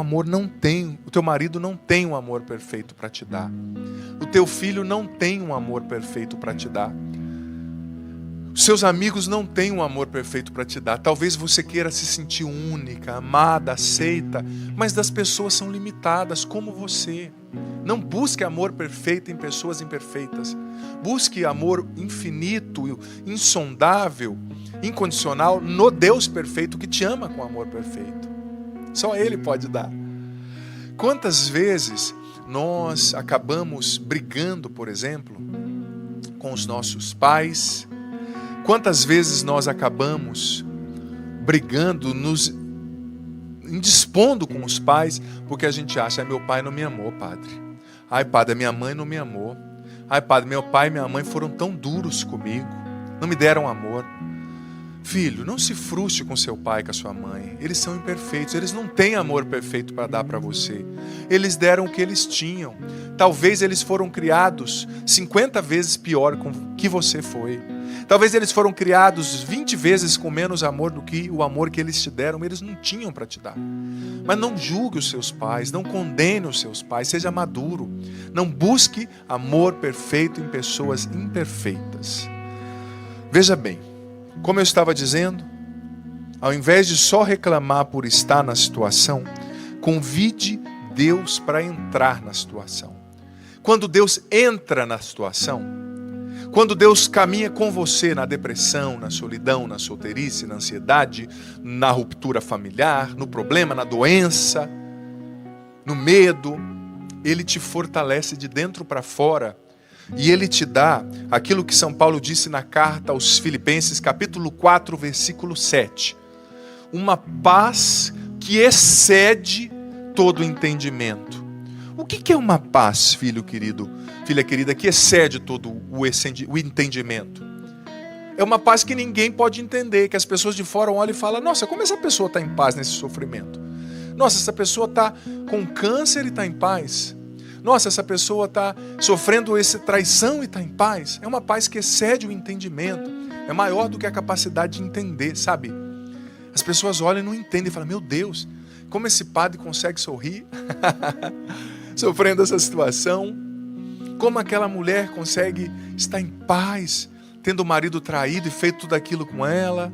marido não tem um amor perfeito para te dar. O teu filho não tem um amor perfeito para te dar. Os seus amigos não têm um amor perfeito para te dar. Talvez você queira se sentir única, amada, aceita, mas as pessoas são limitadas como você. Não busque amor perfeito em pessoas imperfeitas. Busque amor infinito, insondável, incondicional no Deus perfeito que te ama com amor perfeito. Só Ele pode dar. Quantas vezes nós acabamos brigando, por exemplo, com os nossos pais? Quantas vezes nós acabamos brigando, nos indispondo com os pais, porque a gente acha, meu pai não me amou, padre. Ai, padre, minha mãe não me amou. Ai, padre, meu pai e minha mãe foram tão duros comigo, não me deram amor. Filho, não se frustre com seu pai e com a sua mãe. Eles são imperfeitos, eles não têm amor perfeito para dar para você. Eles deram o que eles tinham. Talvez eles foram criados 50 vezes pior que você foi. Talvez eles foram criados 20 vezes com menos amor do que o amor que eles te deram. Eles não tinham para te dar. Mas não julgue os seus pais, não condene os seus pais, seja maduro. Não busque amor perfeito em pessoas imperfeitas. Veja bem, como eu estava dizendo, ao invés de só reclamar por estar na situação, convide Deus para entrar na situação. Quando Deus entra na situação, quando Deus caminha com você na depressão, na solidão, na solteirice, na ansiedade, na ruptura familiar, no problema, na doença, no medo, Ele te fortalece de dentro para fora. E Ele te dá aquilo que São Paulo disse na carta aos Filipenses, capítulo 4, versículo 7. Uma paz que excede todo entendimento. O que é uma paz, filho querido, filha querida, que excede todo o entendimento? É uma paz que ninguém pode entender, que as pessoas de fora olham e falam, nossa, como essa pessoa está em paz nesse sofrimento? Nossa, essa pessoa está com câncer e está em paz. Nossa, essa pessoa está sofrendo essa traição e está em paz. É uma paz que excede o entendimento. É maior do que a capacidade de entender, sabe? As pessoas olham e não entendem, falam, meu Deus, como esse padre consegue sorrir, sofrendo essa situação, como aquela mulher consegue estar em paz, tendo o marido traído e feito tudo aquilo com ela,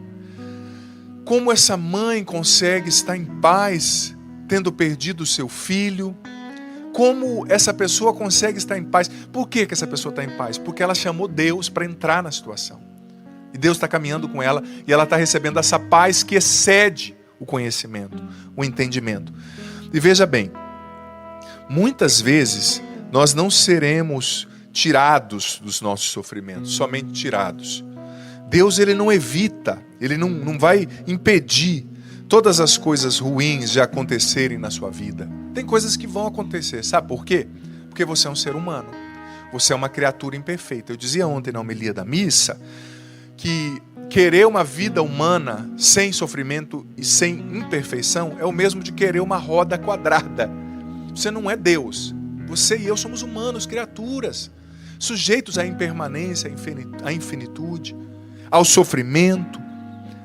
como essa mãe consegue estar em paz, tendo perdido o seu filho, como essa pessoa consegue estar em paz. Por que essa pessoa está em paz? Porque ela chamou Deus para entrar na situação. E Deus está caminhando com ela e ela está recebendo essa paz que excede o conhecimento, o entendimento. E veja bem, muitas vezes nós não seremos tirados dos nossos sofrimentos, somente tirados. Deus, ele não evita, ele não vai impedir todas as coisas ruins de acontecerem na sua vida. Tem coisas que vão acontecer, sabe por quê? Porque você é um ser humano, você é uma criatura imperfeita. Eu dizia ontem na homilia da missa que querer uma vida humana sem sofrimento e sem imperfeição é o mesmo de querer uma roda quadrada. Você não é Deus, você e eu somos humanos, criaturas, sujeitos à impermanência, à infinitude, ao sofrimento,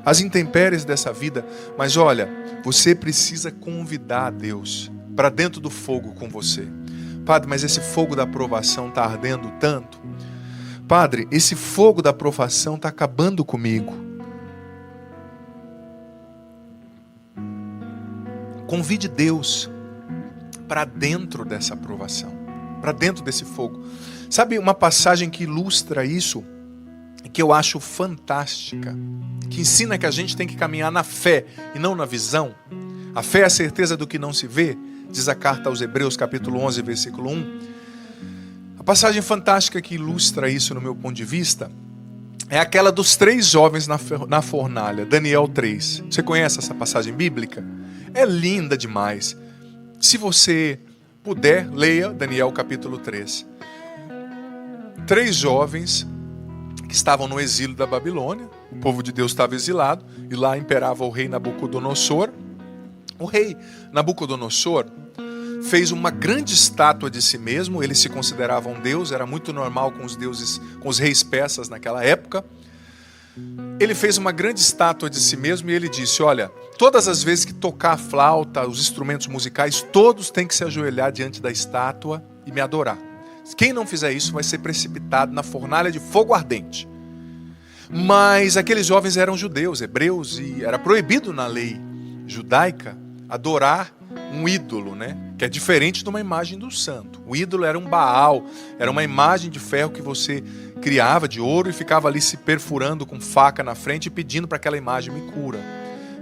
às intempéries dessa vida. Mas olha, você precisa convidar a Deus para dentro do fogo com você. Padre, mas esse fogo da provação está ardendo tanto. Padre, esse fogo da provação está acabando comigo. Convide Deus para dentro dessa provação, para dentro desse fogo. Sabe uma passagem que ilustra isso, que eu acho fantástica, que ensina que a gente tem que caminhar na fé e não na visão? A fé é a certeza do que não se vê, diz a carta aos Hebreus, capítulo 11, versículo 1. A passagem fantástica que ilustra isso no meu ponto de vista é aquela dos 3 jovens na fornalha, Daniel 3. Você conhece essa passagem bíblica? É linda demais. Se você puder, leia Daniel capítulo 3. 3 jovens que estavam no exílio da Babilônia, o povo de Deus estava exilado, e lá imperava o rei Nabucodonosor. O rei Nabucodonosor fez uma grande estátua de si mesmo, ele se considerava um deus, era muito normal com os deuses, com os reis persas naquela época. Ele fez uma grande estátua de si mesmo e ele disse, olha, todas as vezes que tocar a flauta, os instrumentos musicais, todos têm que se ajoelhar diante da estátua e me adorar. Quem não fizer isso vai ser precipitado na fornalha de fogo ardente. Mas aqueles jovens eram judeus, hebreus, e era proibido na lei judaica adorar um ídolo, né? Que é diferente de uma imagem do santo. O ídolo era um Baal, era uma imagem de ferro que você criava de ouro e ficava ali se perfurando com faca na frente e pedindo para aquela imagem me cura.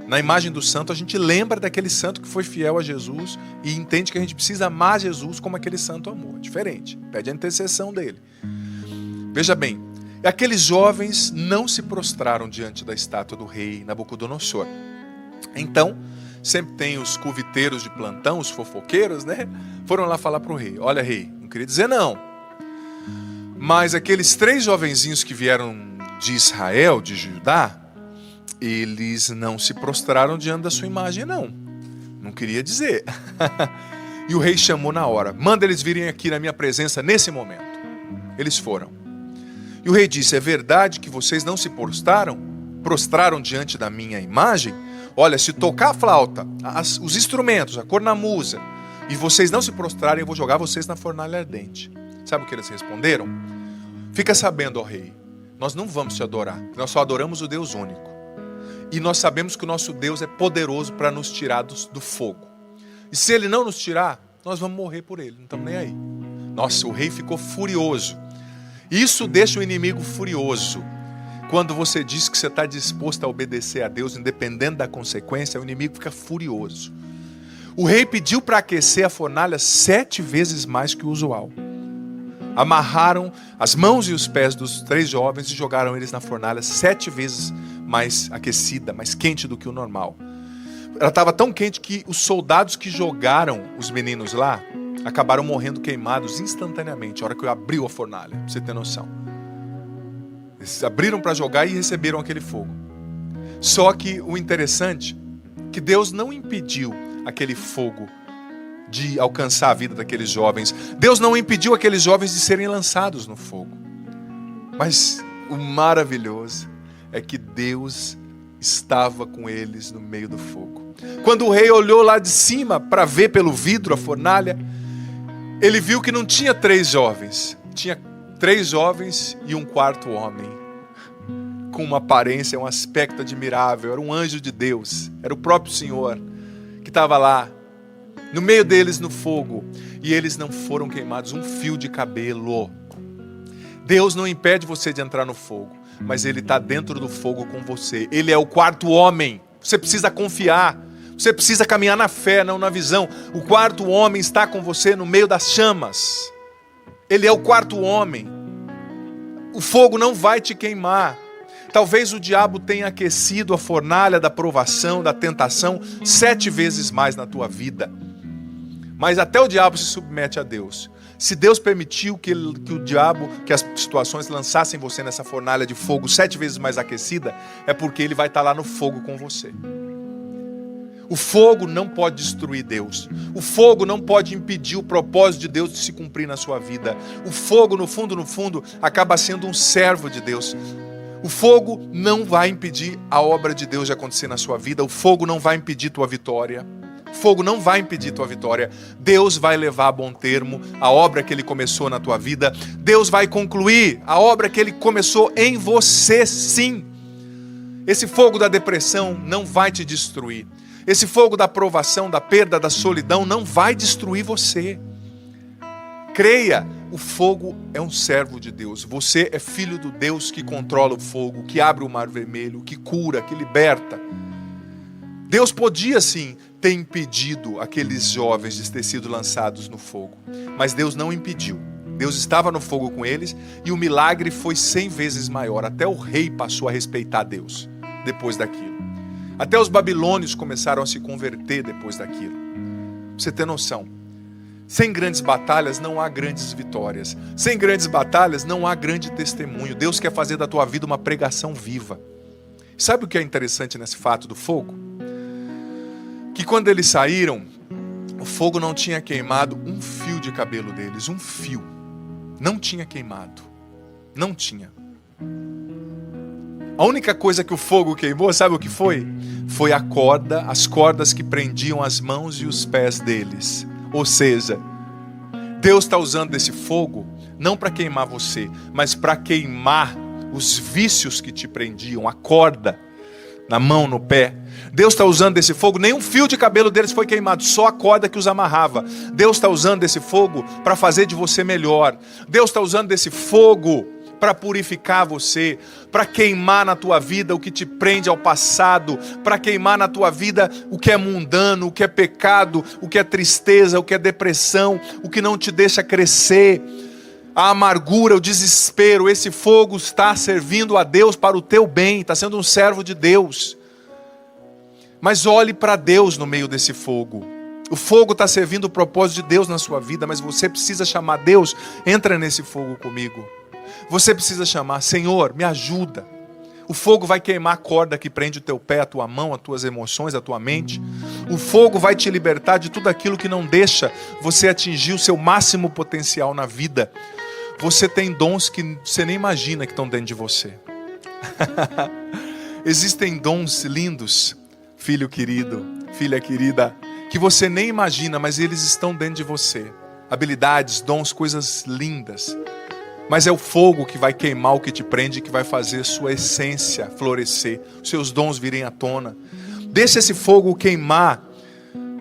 Na imagem do santo a gente lembra daquele santo que foi fiel a Jesus e entende que a gente precisa amar Jesus como aquele santo amou. É diferente, pede a intercessão dele. Veja bem, aqueles jovens não se prostraram diante da estátua do rei Nabucodonosor. Então, sempre tem os cuviteiros de plantão, os fofoqueiros, né? Foram lá falar para o rei, olha rei, não queria dizer não, mas aqueles 3 jovenzinhos que vieram de Israel, de Judá, eles não se prostraram diante da sua imagem não queria dizer. E o rei chamou na hora, manda eles virem aqui na minha presença nesse momento. Eles foram. E o rei disse, é verdade que vocês não se prostraram diante da minha imagem? Olha, se tocar a flauta, os instrumentos, a cornamusa, e vocês não se prostrarem, eu vou jogar vocês na fornalha ardente. Sabe o que eles responderam? Fica sabendo, ó rei, nós não vamos te adorar, nós só adoramos o Deus único. E nós sabemos que o nosso Deus é poderoso para nos tirar do fogo. E se ele não nos tirar, nós vamos morrer por ele, não estamos nem aí. Nossa, o rei ficou furioso. Isso deixa o inimigo furioso. Quando você diz que você está disposto a obedecer a Deus, independente da consequência, o inimigo fica furioso. O rei pediu para aquecer a fornalha 7 vezes mais que o usual. Amarraram as mãos e os pés dos 3 jovens e jogaram eles na fornalha 7 vezes mais aquecida, mais quente do que o normal. Ela estava tão quente que os soldados que jogaram os meninos lá acabaram morrendo queimados instantaneamente, a hora que eu abriu a fornalha, pra você ter noção. Eles abriram para jogar e receberam aquele fogo. Só que o interessante é que Deus não impediu aquele fogo de alcançar a vida daqueles jovens. Deus não impediu aqueles jovens de serem lançados no fogo. Mas o maravilhoso é que Deus estava com eles no meio do fogo. Quando o rei olhou lá de cima para ver pelo vidro a fornalha, ele viu que não tinha 3 jovens. Tinha 3 jovens e um quarto homem, com uma aparência, um aspecto admirável. Era um anjo de Deus, era o próprio Senhor que estava lá, no meio deles no fogo. E eles não foram queimados um fio de cabelo. Deus não impede você de entrar no fogo, mas Ele está dentro do fogo com você. Ele é o quarto homem. Você precisa confiar. Você precisa caminhar na fé, não na visão. O quarto homem está com você no meio das chamas. Ele é o quarto homem. O fogo não vai te queimar. Talvez o diabo tenha aquecido a fornalha da provação, da tentação, 7 vezes mais na tua vida. Mas até o diabo se submete a Deus. Se Deus permitiu que o diabo, que as situações lançassem você nessa fornalha de fogo 7 vezes mais aquecida, é porque ele vai estar lá no fogo com você. O fogo não pode destruir Deus. O fogo não pode impedir o propósito de Deus de se cumprir na sua vida. O fogo, no fundo, acaba sendo um servo de Deus. O fogo não vai impedir a obra de Deus de acontecer na sua vida. O fogo não vai impedir tua vitória. O fogo não vai impedir tua vitória. Deus vai levar a bom termo a obra que Ele começou na tua vida. Deus vai concluir a obra que Ele começou em você, sim. Esse fogo da depressão não vai te destruir. Esse fogo da provação, da perda, da solidão não vai destruir você. Creia, o fogo é um servo de Deus. Você é filho do Deus que controla o fogo, que abre o mar vermelho, que cura, que liberta. Deus podia sim ter impedido aqueles jovens de ter sido lançados no fogo, mas Deus não impediu. Deus estava no fogo com eles e o milagre foi 100 vezes maior. Até o rei passou a respeitar Deus depois daquilo. Até os babilônios começaram a se converter depois daquilo. Pra você ter noção. Sem grandes batalhas não há grandes vitórias. Sem grandes batalhas não há grande testemunho. Deus quer fazer da tua vida uma pregação viva. Sabe o que é interessante nesse fato do fogo? Que quando eles saíram, o fogo não tinha queimado um fio de cabelo deles. Um fio. Não tinha queimado. Não tinha. A única coisa que o fogo queimou, sabe o que foi? Foi a corda, as cordas que prendiam as mãos e os pés deles. Ou seja, Deus está usando esse fogo não para queimar você, mas para queimar os vícios que te prendiam, a corda na mão, no pé. Deus está usando esse fogo, nenhum fio de cabelo deles foi queimado, só a corda que os amarrava. Deus está usando esse fogo para fazer de você melhor. Deus está usando esse fogo para purificar você, para queimar na tua vida o que te prende ao passado, para queimar na tua vida o que é mundano, o que é pecado, o que é tristeza, o que é depressão, o que não te deixa crescer, a amargura, o desespero. Esse fogo está servindo a Deus para o teu bem, está sendo um servo de Deus. Mas olhe para Deus no meio desse fogo. O fogo está servindo o propósito de Deus na sua vida, mas você precisa chamar Deus, entra nesse fogo comigo. Você precisa chamar, Senhor, me ajuda. O fogo vai queimar a corda que prende o teu pé, a tua mão, as tuas emoções, a tua mente. O fogo vai te libertar de tudo aquilo que não deixa você atingir o seu máximo potencial na vida. Você tem dons que você nem imagina que estão dentro de você. Existem dons lindos, filho querido, filha querida, que você nem imagina, mas eles estão dentro de você. Habilidades, dons, coisas lindas. Mas é o fogo que vai queimar o que te prende, que vai fazer sua essência florescer, seus dons virem à tona. Deixa esse fogo queimar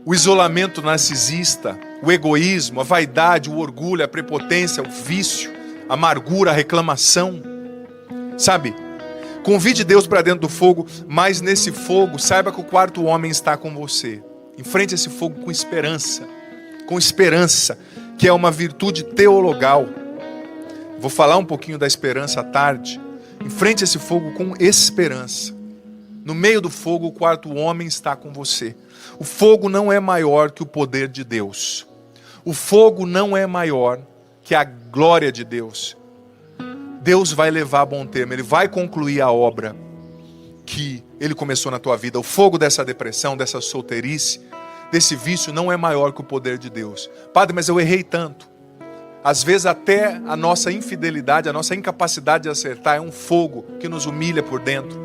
o isolamento narcisista, o egoísmo, a vaidade, o orgulho, a prepotência, o vício, a amargura, a reclamação. Sabe? Convide Deus para dentro do fogo, mas nesse fogo, saiba que o quarto homem está com você. Enfrente esse fogo com esperança, que é uma virtude teologal. Vou falar um pouquinho da esperança à tarde. Enfrente esse fogo com esperança. No meio do fogo, o quarto homem está com você. O fogo não é maior que o poder de Deus. O fogo não é maior que a glória de Deus. Deus vai levar a bom termo. Ele vai concluir a obra que Ele começou na tua vida. O fogo dessa depressão, dessa solteirice, desse vício não é maior que o poder de Deus. Padre, mas eu errei tanto. Às vezes até a nossa infidelidade, a nossa incapacidade de acertar é um fogo que nos humilha por dentro.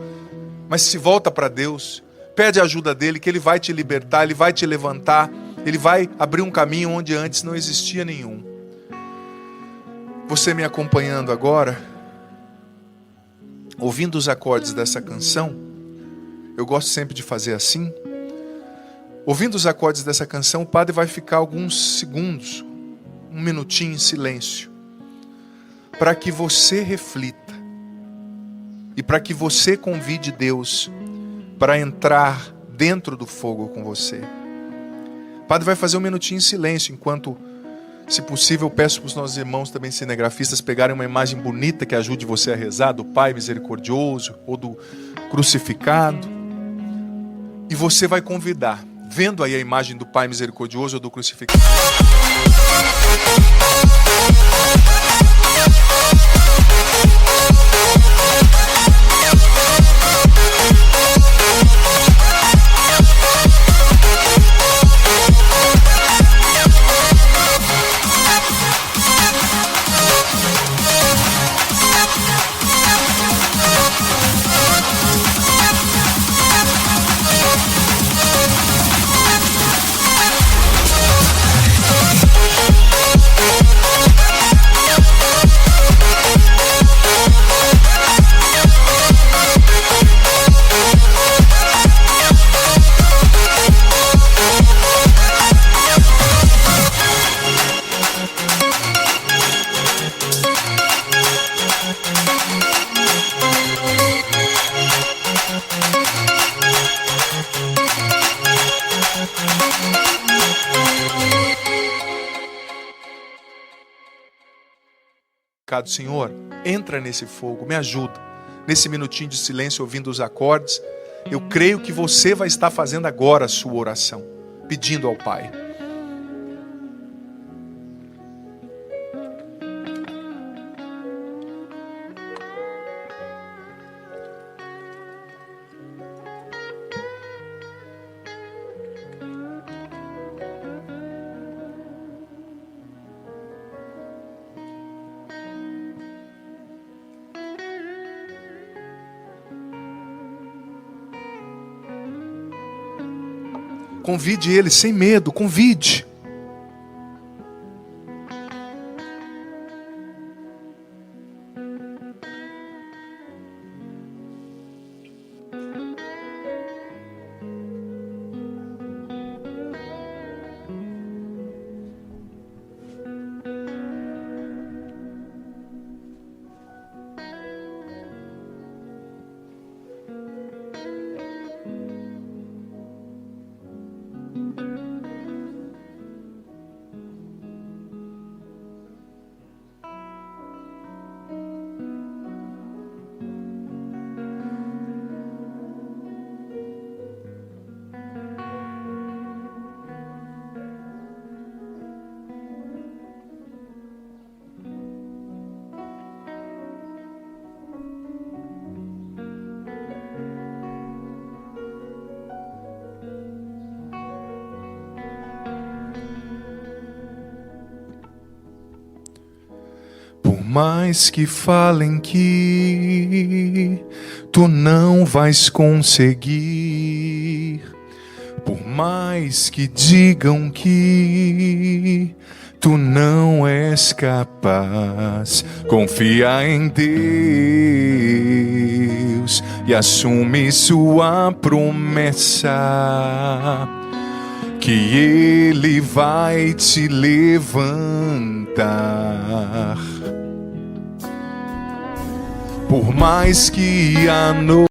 Mas se volta para Deus, pede a ajuda dele, que ele vai te libertar, ele vai te levantar, ele vai abrir um caminho onde antes não existia nenhum. Você me acompanhando agora, ouvindo os acordes dessa canção, eu gosto sempre de fazer assim. Ouvindo os acordes dessa canção, o padre vai ficar alguns segundos, um minutinho em silêncio, para que você reflita e para que você convide Deus para entrar dentro do fogo com você. O padre vai fazer um minutinho em silêncio, enquanto, se possível, peço para os nossos irmãos também cinegrafistas pegarem uma imagem bonita que ajude você a rezar, do Pai misericordioso ou do crucificado. E você vai convidar, vendo aí a imagem do Pai misericordioso ou do crucificado. Senhor, entra nesse fogo, me ajuda. Nesse minutinho de silêncio, ouvindo os acordes, eu creio que você vai estar fazendo agora a sua oração, pedindo ao Pai. Convide ele sem medo, convide. Mais que falem que tu não vais conseguir, por mais que digam que tu não és capaz, confia em Deus e assume sua promessa, que Ele vai te levantar. Por mais que a noite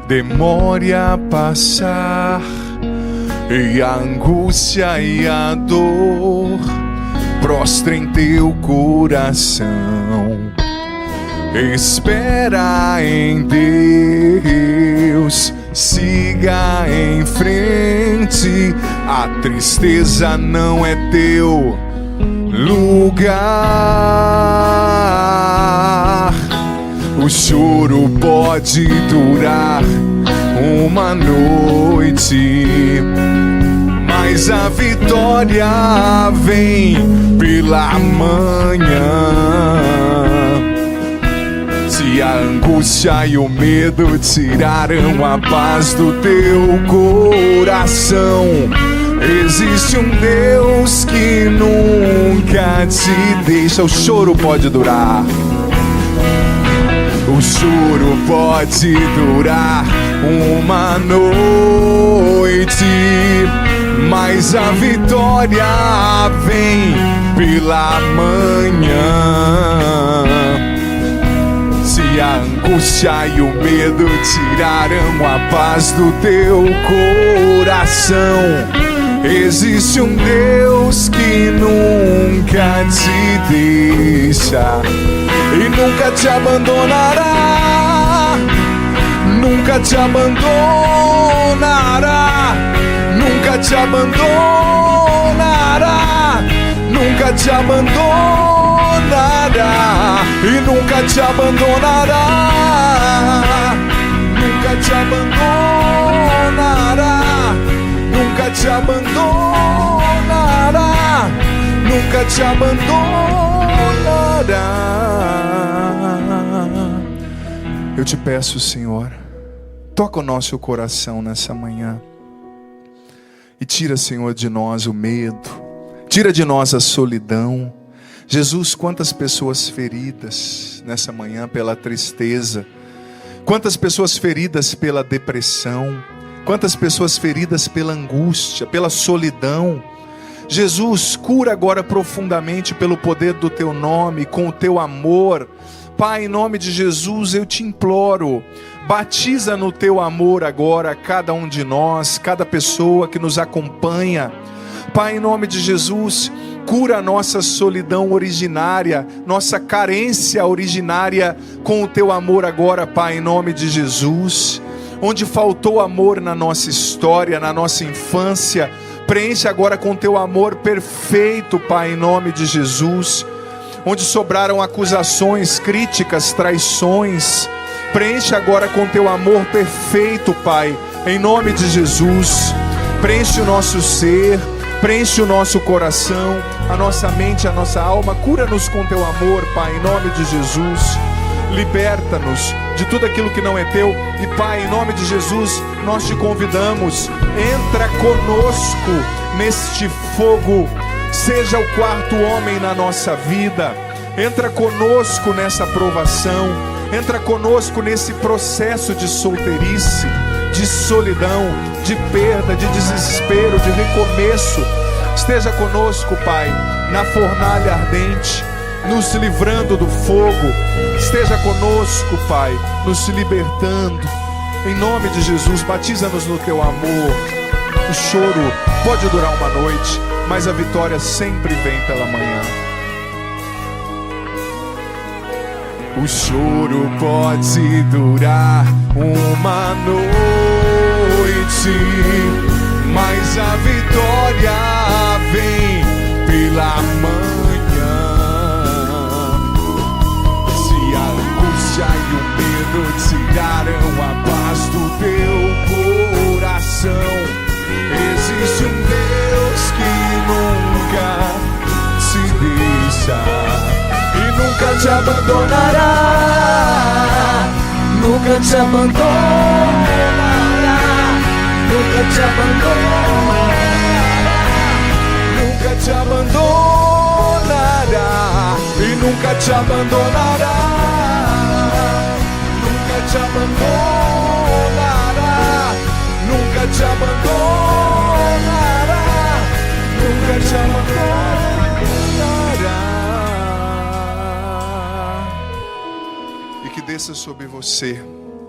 demore a passar, e a angústia e a dor prostrem teu coração. Espera em Deus, siga em frente, a tristeza não é teu lugar. O choro pode durar uma noite, mas a vitória vem pela manhã. Se a angústia e o medo tiraram a paz do teu coração, existe um Deus que nunca te deixa. O choro pode durar, o choro pode durar uma noite, mas a vitória vem pela manhã. Se a angústia e o medo tiraram a paz do teu coração, existe um Deus que nunca te deixa e nunca te abandonará, nunca te abandonará, nunca te abandonará, nunca te abandonará e nunca te abandonará, nunca te abandonará, nunca te abandonará, nunca te abandonará. Eu te peço, Senhor, toca o nosso coração nessa manhã e tira, Senhor, de nós o medo, tira de nós a solidão. Jesus, quantas pessoas feridas nessa manhã pela tristeza, quantas pessoas feridas pela depressão, quantas pessoas feridas pela angústia, pela solidão. Jesus, cura agora profundamente pelo poder do teu nome, com o teu amor. Pai, em nome de Jesus, eu te imploro, batiza no teu amor agora cada um de nós, cada pessoa que nos acompanha. Pai, em nome de Jesus, cura a nossa solidão originária, nossa carência originária com o teu amor agora, Pai, em nome de Jesus. Onde faltou amor na nossa história, na nossa infância, preenche agora com o teu amor perfeito, Pai, em nome de Jesus. Onde sobraram acusações, críticas, traições, preenche agora com o teu amor perfeito, Pai, em nome de Jesus. Preenche o nosso ser, preenche o nosso coração, a nossa mente, a nossa alma. Cura-nos com teu amor, Pai, em nome de Jesus. Liberta-nos de tudo aquilo que não é teu. E Pai, em nome de Jesus, nós te convidamos, entra conosco neste fogo. Seja o quarto homem na nossa vida. Entra conosco nessa provação. Entra conosco nesse processo de solteirice, de solidão, de perda, de desespero, de recomeço. Esteja conosco, Pai, na fornalha ardente, nos livrando do fogo. Esteja conosco, Pai, nos libertando. Em nome de Jesus, batiza-nos no teu amor. O choro pode durar uma noite, mas a vitória sempre vem pela manhã. O choro pode durar uma noite, mas a vitória vem pela manhã. Se a angústia e o medo tiraram a paz do teu coração, existe um Deus que nunca te deixa e nunca te abandonará, nunca te abandonará, nunca te abandonará, nunca te abandonará e nunca te abandonará, nunca te abandonará, nunca te abandonará, nunca te abandonará. E que desça sobre você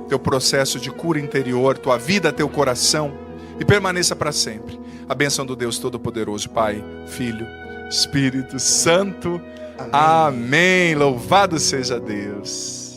teu processo de cura interior, tua vida, teu coração, e permaneça para sempre. A bênção do Deus Todo-Poderoso, Pai, Filho, Espírito Santo. Amém. Louvado seja Deus.